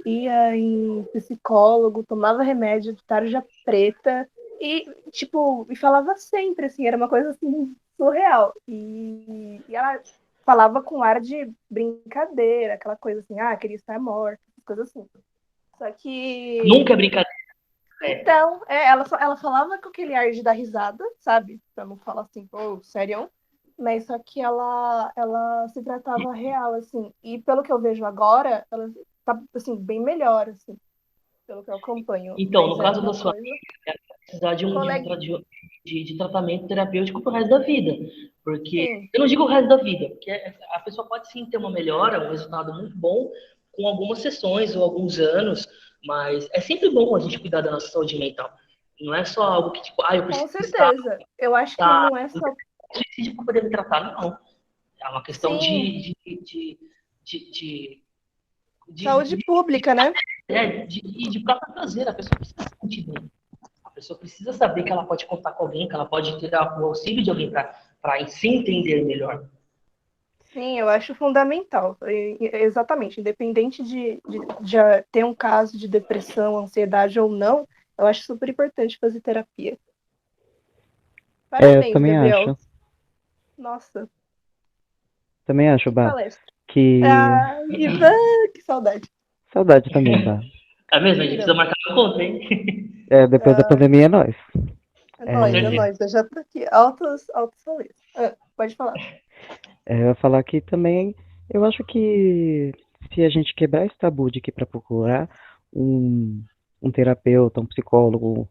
ia em psicólogo, tomava remédio de tarja preta e, tipo, e falava sempre, assim, era uma coisa assim, surreal. E ela falava com ar de brincadeira, aquela coisa assim, queria estar morta, coisas assim. Só Nunca que é brincadeira. então, ela falava com aquele ar de dar risada, sabe? Pra não falar assim, pô, sério. Mas só que ela se tratava real, assim. E pelo que eu vejo agora, ela tá, assim, bem melhor, assim, pelo que eu acompanho. Então, Mas no era caso da uma sua coisa. amiga, ela vai precisar Colega, de tratamento terapêutico pro resto da vida. Porque, sim, eu não digo o resto da vida, porque a pessoa pode sim ter uma melhora, um resultado muito bom com algumas sessões ou alguns anos, mas é sempre bom a gente cuidar da nossa saúde mental. Não é só algo que, tipo, eu com preciso estar, certeza. Eu acho que estar não é só. suicídio para poder me tratar, não. É uma questão Sim, de, de, saúde de, pública, né? de próprio prazer. A pessoa precisa se sentir bem. A pessoa precisa saber que ela pode contar com alguém, que ela pode ter o auxílio de alguém para se entender melhor. Sim, eu acho fundamental. Exatamente. Independente de ter um caso de depressão, ansiedade ou não, eu acho super importante fazer terapia. Eu Parabéns, também Gabriel. acho. Nossa, Também acho, que Bah. palestra. Que Ivan, que saudade. saudade também, tá? É mesmo, a gente precisa marcar uma conta, hein? Depois da pandemia é nóis. É nóis, eu já tô aqui. Altos rolês. Pode falar. Eu ia falar que também, eu acho que se a gente quebrar esse tabu de que para procurar um terapeuta, um psicólogo,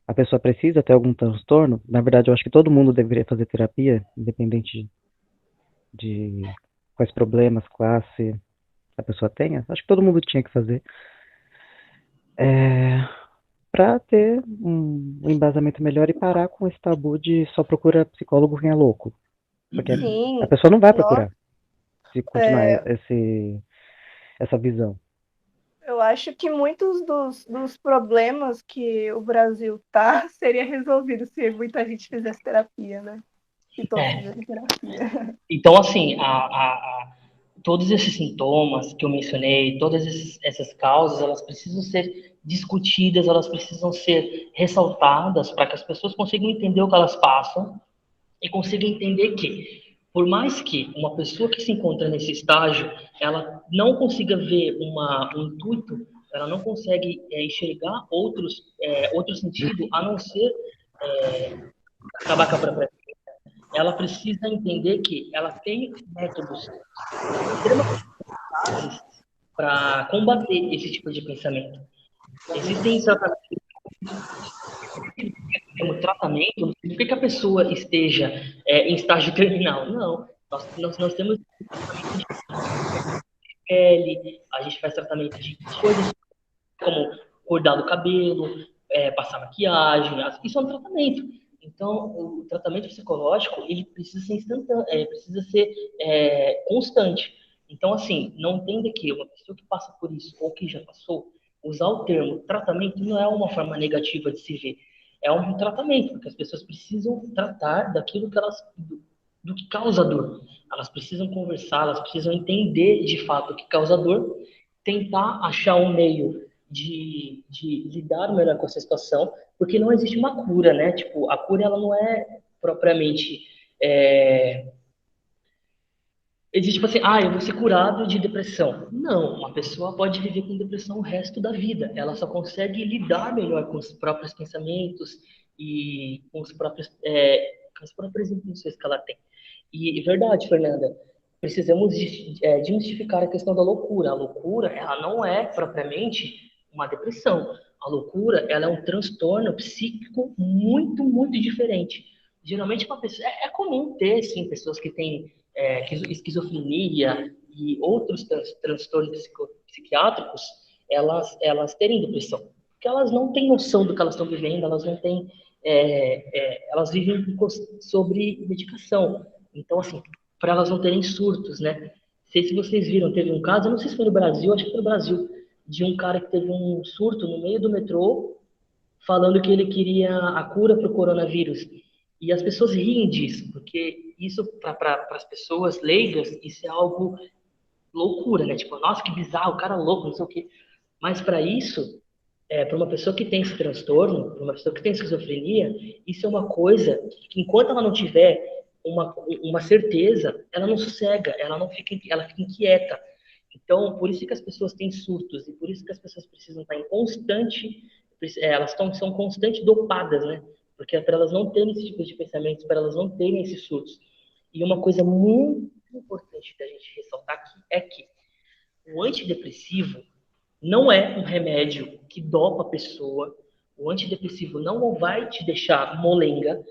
a pessoa precisa ter algum transtorno, na verdade eu acho que todo mundo deveria fazer terapia, independente de quais problemas, classe a pessoa tenha. Acho que todo mundo tinha que fazer. Para ter um embasamento melhor e parar com esse tabu de só procura psicólogo quem é louco. Porque Sim. a pessoa não vai Nossa, procurar se continuar essa visão. eu acho que muitos dos problemas que o Brasil tá seria resolvido se muita gente fizesse terapia, né? Se todos É. fizessem terapia. Então, assim, todos esses sintomas que eu mencionei, todas essas causas, elas precisam ser discutidas, elas precisam ser ressaltadas para que as pessoas consigam entender o que elas passam e consigam entender que, por mais que uma pessoa que se encontra nesse estágio, ela não consiga ver um intuito, ela não consegue enxergar outro sentido a não ser acabar com a própria vida. Ela precisa entender que ela tem métodos extremamente eficazes para combater esse tipo de pensamento. Existem tratamentos. O tratamento não significa que a pessoa esteja em estágio terminal. Não. Nós temos tratamento de pele, a gente faz tratamento de coisas como cuidar do cabelo, passar maquiagem. Isso é um tratamento. Então, o tratamento psicológico, ele precisa ser instantâneo, precisa ser constante. Então, assim, não entenda que uma pessoa que passa por isso ou que já passou, usar o termo tratamento não é uma forma negativa de se ver. É um tratamento, porque as pessoas precisam tratar daquilo que do que causa dor. Elas precisam conversar, elas precisam entender de fato o que causa dor, tentar achar um meio de lidar melhor com essa situação, porque não existe uma cura, né? Tipo, a cura ela não é propriamente existe tipo assim, eu vou ser curado de depressão. Não, uma pessoa pode viver com depressão o resto da vida. Ela só consegue lidar melhor com os próprios pensamentos e com as próprias intenções que ela tem. E verdade, Fernanda, precisamos desmistificar a questão da loucura. A loucura, ela não é propriamente uma depressão. A loucura, ela é um transtorno psíquico muito, muito diferente. Geralmente, uma pessoa, é comum ter, sim, pessoas que têm esquizofrenia e outros transtornos psiquiátricos, elas terem depressão. Porque elas não têm noção do que elas estão vivendo, elas não têm. Elas vivem sobre medicação. Então, assim, para elas não terem surtos, né? Não sei se vocês viram, teve um caso, eu não sei se foi no Brasil, acho que foi no Brasil, de um cara que teve um surto no meio do metrô, falando que ele queria a cura para o coronavírus. E as pessoas riem disso, porque isso, para as pessoas leigas, isso é algo loucura, né? Tipo, nossa, que bizarro, o cara é louco, não sei o quê. Mas para isso, para uma pessoa que tem esse transtorno, para uma pessoa que tem esquizofrenia, isso é uma coisa que, enquanto ela não tiver uma certeza, ela não sossega, ela fica inquieta. Então, por isso que as pessoas têm surtos e por isso que as pessoas precisam estar em constante, são constante dopadas, né? Porque é para elas não terem esse tipo de pensamentos, para elas não terem esses surtos. E uma coisa muito importante da gente ressaltar aqui é que o antidepressivo não é um remédio que dopa a pessoa. O antidepressivo não vai te deixar molenga.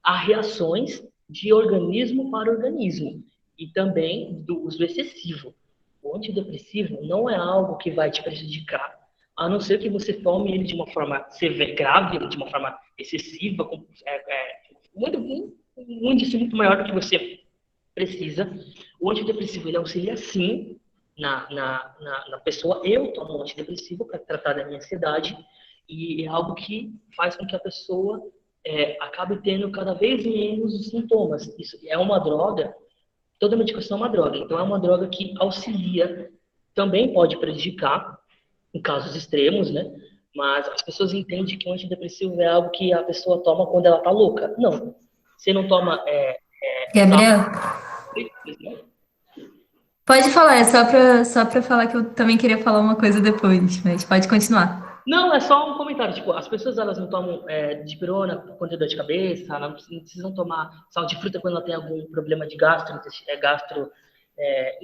Há reações de organismo para organismo e também do uso excessivo. O antidepressivo não é algo que vai te prejudicar, a não ser que você tome ele de uma forma severa, grave, de uma forma excessiva, com um índice muito maior do que você precisa. O antidepressivo ele auxilia sim na pessoa. Eu tomo um antidepressivo para tratar da minha ansiedade e é algo que faz com que a pessoa acabe tendo cada vez menos os sintomas. Isso é uma droga, toda medicação é uma droga, então é uma droga que auxilia, também pode prejudicar em casos extremos, né? Mas as pessoas entendem que o antidepressivo é algo que a pessoa toma quando ela tá louca. Não. Você não toma. Gabriel, Pode falar, é só pra falar que eu também queria falar uma coisa depois, mas pode continuar. Não, é só um comentário. Tipo, as pessoas elas não tomam dipirona quando tem dor de cabeça, elas não precisam tomar sal de fruta quando ela tem algum problema de gastro, é,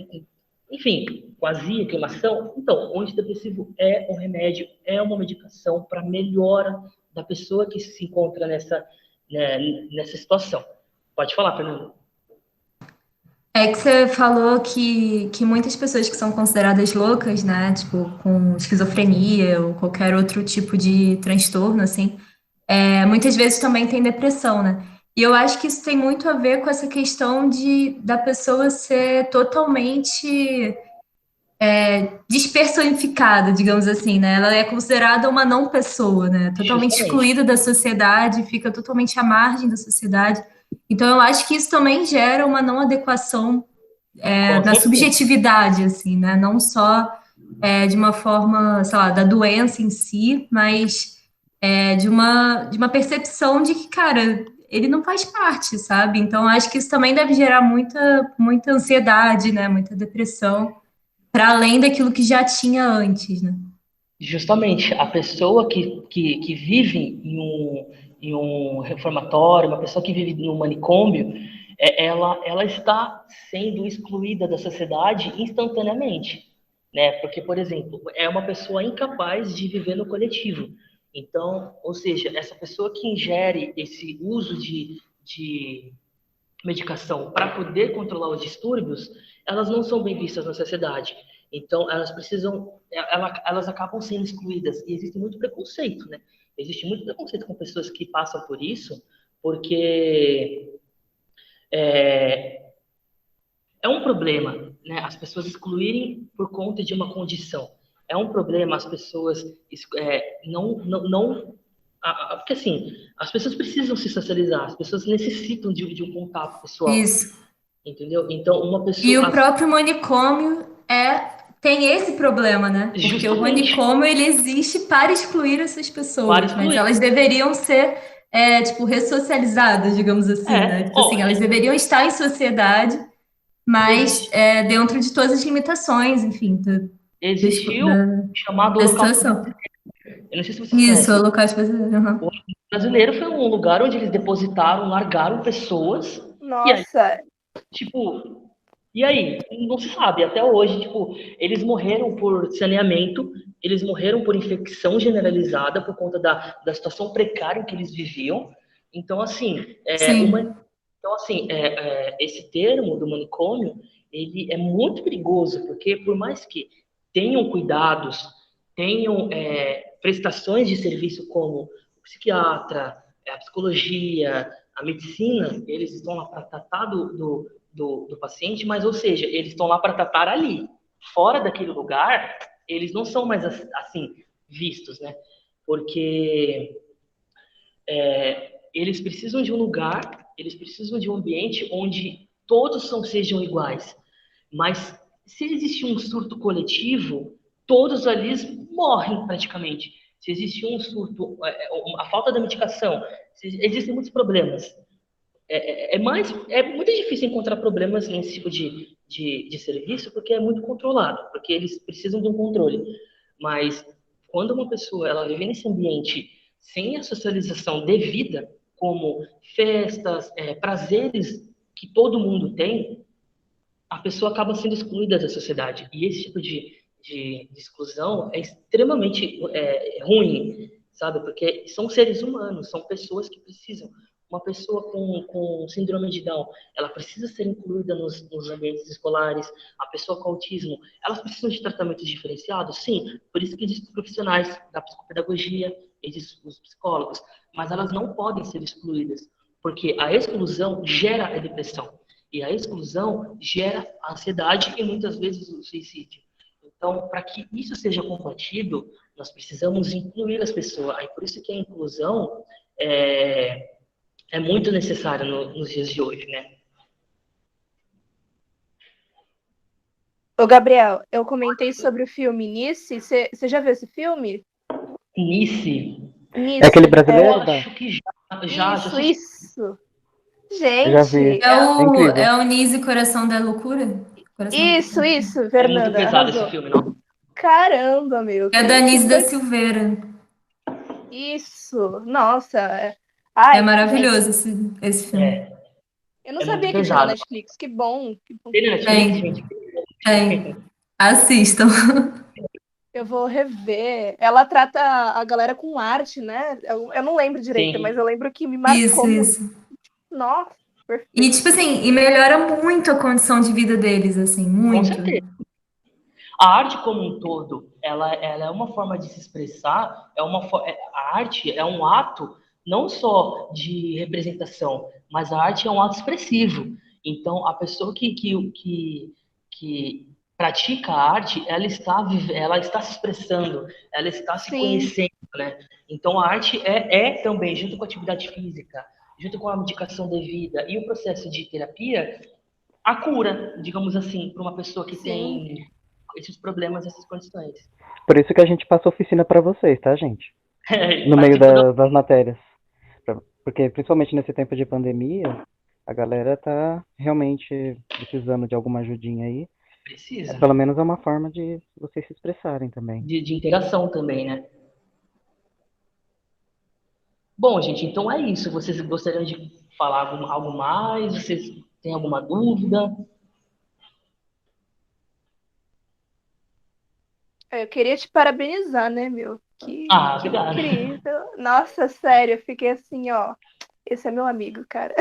enfim, com azia, queimação. Então, o antidepressivo é um remédio, é uma medicação para melhora da pessoa que se encontra né, nessa situação. Pode falar, Fernando. É que você falou que muitas pessoas que são consideradas loucas, né, tipo, com esquizofrenia ou qualquer outro tipo de transtorno, assim, muitas vezes também tem depressão, né? E eu acho que isso tem muito a ver com essa questão da pessoa ser totalmente despersonificada, digamos assim, né? Ela é considerada uma não pessoa, né? Totalmente Justamente. excluída da sociedade, fica totalmente à margem da sociedade. Então, eu acho que isso também gera uma não adequação Com na certeza. subjetividade, assim, né? Não só de uma forma, sei lá, da doença em si, mas de uma percepção de que, cara, ele não faz parte, sabe? Então, acho que isso também deve gerar muita ansiedade, né? Muita depressão, para além daquilo que já tinha antes, né? Justamente, a pessoa que vive em um reformatório, uma pessoa que vive em um manicômio, ela está sendo excluída da sociedade instantaneamente, né? Porque, por exemplo, é uma pessoa incapaz de viver no coletivo. Então, ou seja, essa pessoa que ingere esse uso de medicação para poder controlar os distúrbios, elas não são bem vistas na sociedade. Então, elas acabam sendo excluídas. E existe muito preconceito, né? Existe muito preconceito com pessoas que passam por isso, porque é, é um problema, né? As pessoas excluírem por conta de uma condição. É um problema as pessoas não porque assim, as pessoas precisam se socializar, as pessoas necessitam de um contato pessoal. Isso. Entendeu? Então, uma E pessoa. o próprio manicômio tem esse problema, né? Porque o Justamente. manicômio ele existe para excluir essas Para pessoas, mas excluir. elas deveriam ser, tipo, ressocializadas, digamos assim, né? Tipo assim, elas deveriam estar em sociedade, mas Existe, dentro de todas as limitações, enfim, existiu o da, chamado da Holocausto. situação. Eu não sei se vocês Isso, o conhecem. holocausto brasileiro. O Uhum. brasileiro foi um lugar onde eles depositaram, largaram pessoas, e aí, Nossa, tipo, e aí? Não se sabe até hoje, tipo, eles morreram por saneamento, eles morreram por infecção generalizada por conta da situação precária em que eles viviam. Então, assim, Sim, esse termo do manicômio, ele é muito perigoso, porque por mais que tenham cuidados, tenham prestações de serviço como o psiquiatra, a psicologia, a medicina, eles estão lá para tratar do paciente, mas, ou seja, eles estão lá para tratar ali. Fora daquele lugar, eles não são mais assim vistos, né? Porque eles precisam de um lugar, eles precisam de um ambiente onde sejam iguais. Mas se existe um surto coletivo, todos ali morrem praticamente. Se existe um surto, a falta da medicação, existem muitos problemas. É muito difícil encontrar problemas nesse tipo de serviço porque é muito controlado, porque eles precisam de um controle. Mas quando uma pessoa ela vive nesse ambiente sem a socialização devida, como festas, prazeres que todo mundo tem, a pessoa acaba sendo excluída da sociedade. E esse tipo de exclusão é extremamente ruim, sabe? Porque são seres humanos, são pessoas que precisam. Uma pessoa com síndrome de Down, ela precisa ser incluída nos ambientes escolares. A pessoa com autismo, elas precisam de tratamentos diferenciados? Sim, por isso que existem profissionais da psicopedagogia, existem os psicólogos, mas elas não podem ser excluídas, porque a exclusão gera a depressão. E a exclusão gera a ansiedade e muitas vezes o suicídio. Então, para que isso seja combatido, nós precisamos incluir as pessoas. Aí, por isso que a inclusão é muito necessária nos dias de hoje, né? ô Gabriel, eu comentei sobre o filme Nice. Você já viu esse filme? Nice, É aquele Nice, eu brasileiro, acho que já isso, assisti. isso. eu já vi. Gente, É É o, incrível. é o Nise Coração da Loucura? Coração do Isso, Coração. isso, É muito Fernanda, pesado esse arrasou. filme, não? Caramba, meu, É da Anísio da Silveira. isso, nossa. É Ai, gente, maravilhoso esse filme. É, eu não é muito sabia que tinha na pesado. Netflix, que bom, que bom. Tem na Netflix, Tem, gente? tem. Assistam. Eu vou rever. Ela trata a galera com arte, né? Eu não lembro direito, mas eu Sim, lembro que me Isso, marcou muito. isso. Nossa, E, perfeito. tipo assim, e melhora muito a condição de vida deles, assim, com muito. certeza. A arte como um todo, ela é uma forma de se expressar, a arte é um ato não só de representação, mas a arte é um ato expressivo. Então, a pessoa que pratica a arte, ela está se expressando, ela está se Sim, conhecendo, né? Então, a arte é também, junto com a atividade física, junto com a medicação devida e o processo de terapia, a cura, digamos assim, para uma pessoa que sim. tem esses problemas, essas condições. Por isso que a gente passa oficina para vocês, tá, gente? No meio Participa da das matérias. Porque, principalmente nesse tempo de pandemia, a galera tá realmente precisando de alguma ajudinha aí. precisa Pelo menos é uma forma de vocês se expressarem também. de interação também, né? Bom, gente, então é isso. Vocês gostariam de falar algo mais? Vocês têm alguma dúvida? Eu queria te parabenizar, né, meu? Ah, Que obrigado. incrível. Nossa, sério, eu fiquei assim, ó. Esse é meu amigo, cara.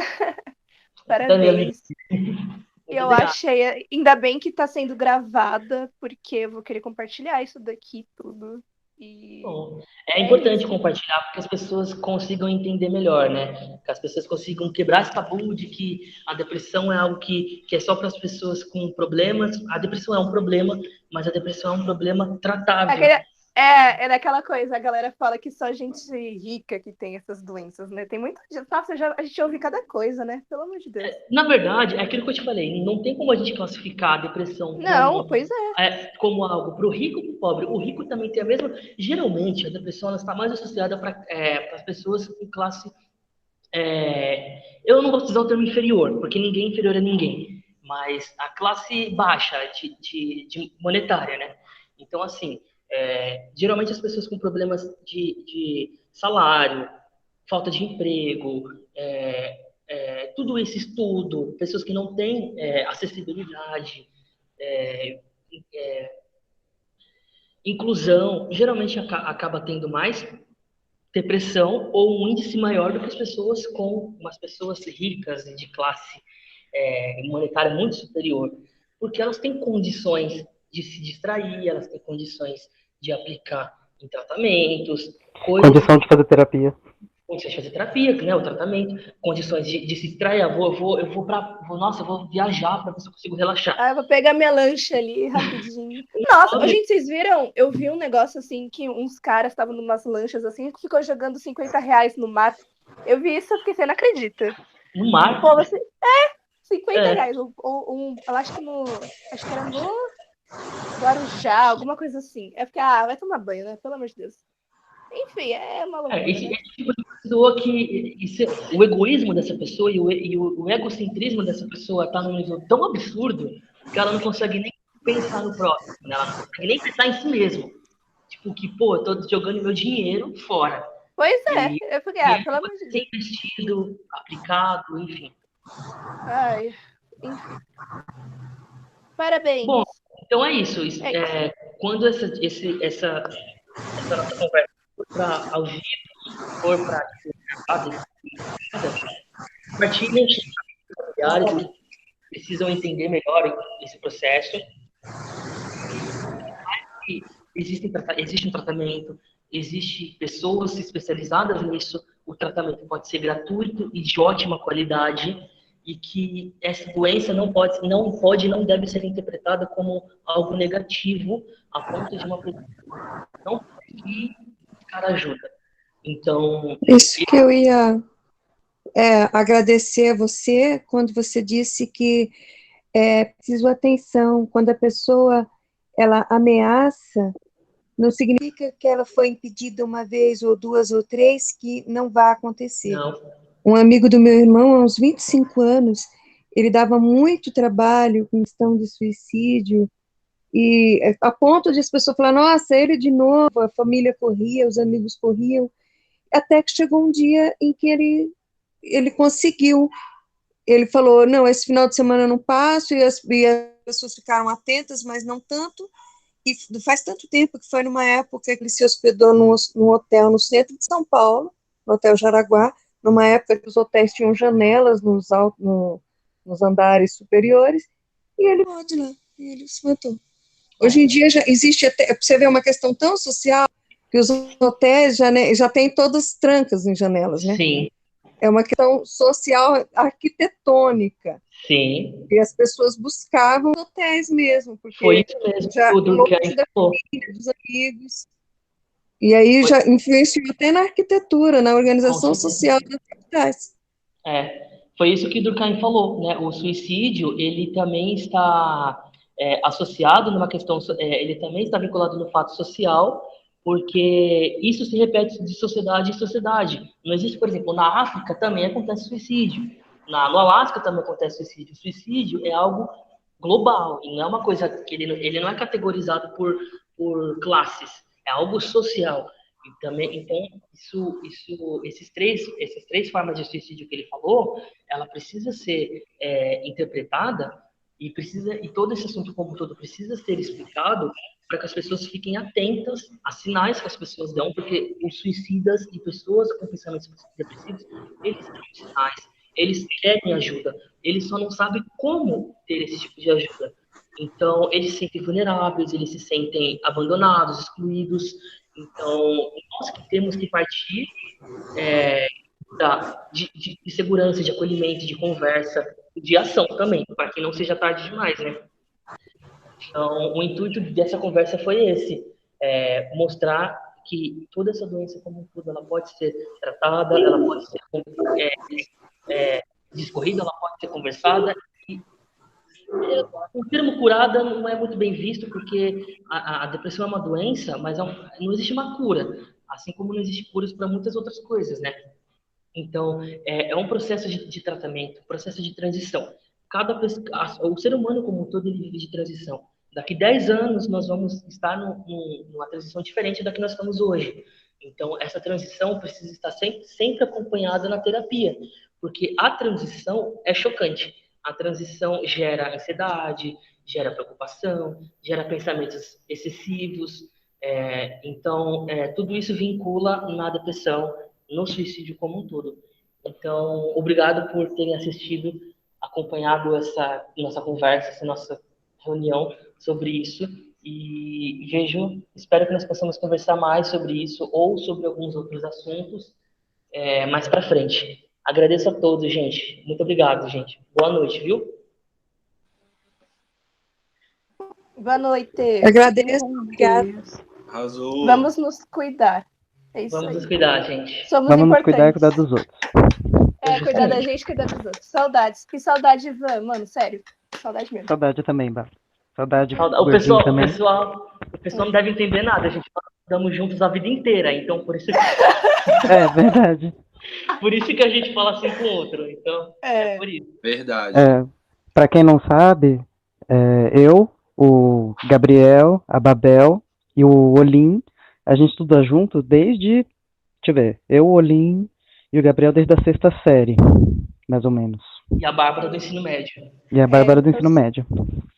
Também, amigo. Parabéns. Muito Eu obrigado. achei, ainda bem que tá sendo gravada, porque eu vou querer compartilhar isso daqui tudo. E Bom, é é importante isso. compartilhar para que as pessoas consigam entender melhor, né? Que as pessoas consigam quebrar esse tabu de que a depressão é algo que é só para as pessoas com problemas. A depressão é um problema, mas a depressão é um problema tratável. Aquele, é daquela coisa, a galera fala que só gente rica que tem essas doenças, né? Tem muita gente. Nossa, a gente ouve cada coisa, né? Pelo amor de Deus. Na verdade, é aquilo que eu te falei, não tem como a gente classificar a depressão Não, pois é. como algo para o rico e para o pobre. O rico também tem a mesma. Geralmente, a depressão ela está mais associada para as pessoas em classe. Eu não gosto de usar o termo inferior, porque ninguém é inferior a ninguém, mas a classe baixa de monetária, né? Então, assim, geralmente as pessoas com problemas de salário, falta de emprego, tudo esse estudo, pessoas que não têm acessibilidade, é, inclusão, geralmente acaba tendo mais depressão ou um índice maior do que as pessoas com umas pessoas ricas de classe monetária muito superior, porque elas têm condições de se distrair, elas têm condições de aplicar em tratamentos, coisas Condição de fazer terapia. condições de fazer terapia, né, o tratamento, condições de se distrair. Eu vou viajar para ver se eu consigo relaxar. Ah, eu vou pegar minha lancha ali rapidinho. Nossa, ô, gente, vocês viram? Eu vi um negócio assim que uns caras estavam numas lanchas assim e ficou jogando R$ 50 no mar. Eu vi isso, eu fiquei, você não acredita. No O mar, povo assim, R$ 50. é, Eu acho que acho que era no Guarujá, alguma coisa assim. Eu fiquei, vai tomar banho, né? Pelo amor de Deus. Enfim, é uma loucura, esse né? tipo de pessoa o egoísmo dessa pessoa o egocentrismo dessa pessoa está num nível tão absurdo que ela não consegue nem pensar no próximo, né? Ela não consegue nem pensar em si mesmo. Tipo, que, pô, eu tô jogando meu dinheiro fora. Pois é, E eu fiquei, dinheiro pelo que amor pode de ser Deus. investido, aplicado, enfim. Ai, enfim. Bom, Parabéns. então é isso. É isso. Quando essa nossa conversa for para aos vídeos, for para compartilhem com familiares que precisam entender melhor esse processo. Que existe um tratamento, existe pessoas especializadas nisso, o tratamento pode ser gratuito e de ótima qualidade, e que essa doença não deve ser interpretada como algo negativo a ponto de uma pessoa não conseguir buscar ajuda. Então, Isso que eu ia agradecer a você quando você disse que é preciso atenção. Quando a pessoa ela ameaça, não significa que ela foi impedida uma vez ou duas ou três que não vai acontecer. não, Um amigo do meu irmão, há uns 25 anos, ele dava muito trabalho com questão de suicídio, e a ponto de as pessoas falarem, nossa, ele de novo, a família corria, os amigos corriam, até que chegou um dia em que ele conseguiu. Ele falou, não, esse final de semana eu não passo, e as pessoas ficaram atentas, mas não tanto, e faz tanto tempo que foi numa época que ele se hospedou num hotel no centro de São Paulo, no Hotel Jaraguá, numa época que os hotéis tinham janelas nos andares superiores, e ele pode lá, e ele se matou. Hoje em dia já existe até, você vê uma questão tão social, que os hotéis já têm todas trancas em janelas, né? Sim, É uma questão social arquitetônica. sim. E as pessoas buscavam hotéis mesmo, porque Foi isso mesmo já tudo que a longe gente da falou. família, dos amigos. E aí Foi, já influenciou até na arquitetura, na com organização certeza. social das capitais. Foi isso que Durkheim falou, né? O suicídio, ele também está associado numa questão, ele também está vinculado no fato social, porque isso se repete de sociedade em sociedade. Não existe, por exemplo, na África também acontece suicídio, no Alasca também acontece suicídio. O suicídio é algo global, e não é uma coisa que ele não é categorizado por classes, é algo social. E também, então, esses três formas de suicídio que ele falou, ela precisa ser interpretada e todo esse assunto como um todo precisa ser explicado para que as pessoas fiquem atentas a sinais que as pessoas dão, porque os suicidas e pessoas com pensamentos depressivos, eles dão sinais, eles querem ajuda, eles só não sabem como ter esse tipo de ajuda. Então, eles se sentem vulneráveis, eles se sentem abandonados, excluídos. Então, nós que temos que partir de segurança, de acolhimento, de conversa, de ação também, para que não seja tarde demais, né? Então, o intuito dessa conversa foi esse, mostrar que toda essa doença como um todo, ela pode ser tratada, ela pode ser discorrida, ela pode ser conversada. E o termo curada não é muito bem visto, porque a depressão é uma doença, mas não existe uma cura, assim como não existe curas para muitas outras coisas, né? Então, é um processo de tratamento, um processo de transição. O ser humano como um todo, ele vive de transição. Daqui 10 anos, nós vamos estar numa transição diferente da que nós estamos hoje. Então, essa transição precisa estar sempre acompanhada na terapia, porque a transição é chocante. A transição gera ansiedade, gera preocupação, gera pensamentos excessivos. Então, tudo isso vincula na depressão, no suicídio como um todo. Então, obrigado por terem assistido, acompanhado essa nossa conversa, essa nossa reunião sobre isso. E espero que nós possamos conversar mais sobre isso ou sobre alguns outros assuntos mais para frente. Agradeço a todos, gente. Muito obrigado, gente. Boa noite, viu? Boa noite. Agradeço, Fiquem com obrigada. Deus. Arrasou. Vamos nos cuidar. É isso Vamos nos aí. cuidar, gente. Somos Vamos nos cuidar e importantes. cuidar dos outros. Cuidar da gente, cuidar dos outros. Saudades. Que saudade, Ivan. Mano, sério. Saudade mesmo. Saudade também, Bá. Saudade O gordinho pessoal também. não deve entender nada. A gente estamos juntos a vida inteira, então por isso que É verdade. Por isso que a gente fala assim com o outro. Então, é por isso. Verdade. Para quem não sabe, eu, o Gabriel, a Babel e o Olim, a gente estuda junto desde, deixa eu ver, eu, o Olim e o Gabriel desde a 6ª série, mais ou menos. E a Bárbara do ensino médio. E a Bárbara do ensino médio.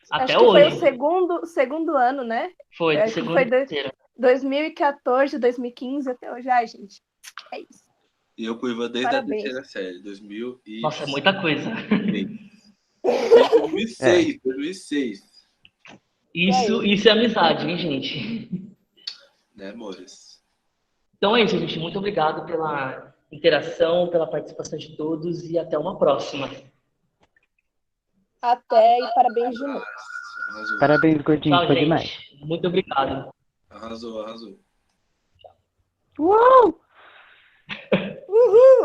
Até acho que hoje. foi o segundo ano, né? Foi, Acho que segundo foi e terceiro. 2014, 2015 até hoje. Ai, gente. É isso. E eu com o Ivan desde Parabéns. a terceira série, 2000 e... Nossa, é muita coisa. 2006. Isso é amizade, hein, gente? Né, amores? Então é isso, gente. Muito obrigado pela interação, pela participação de todos e até uma próxima. Até e parabéns de novo. Arrasou. Parabéns, gordinho, Tchau, foi gente. demais. Muito obrigado. Arrasou. Uau! Uhul!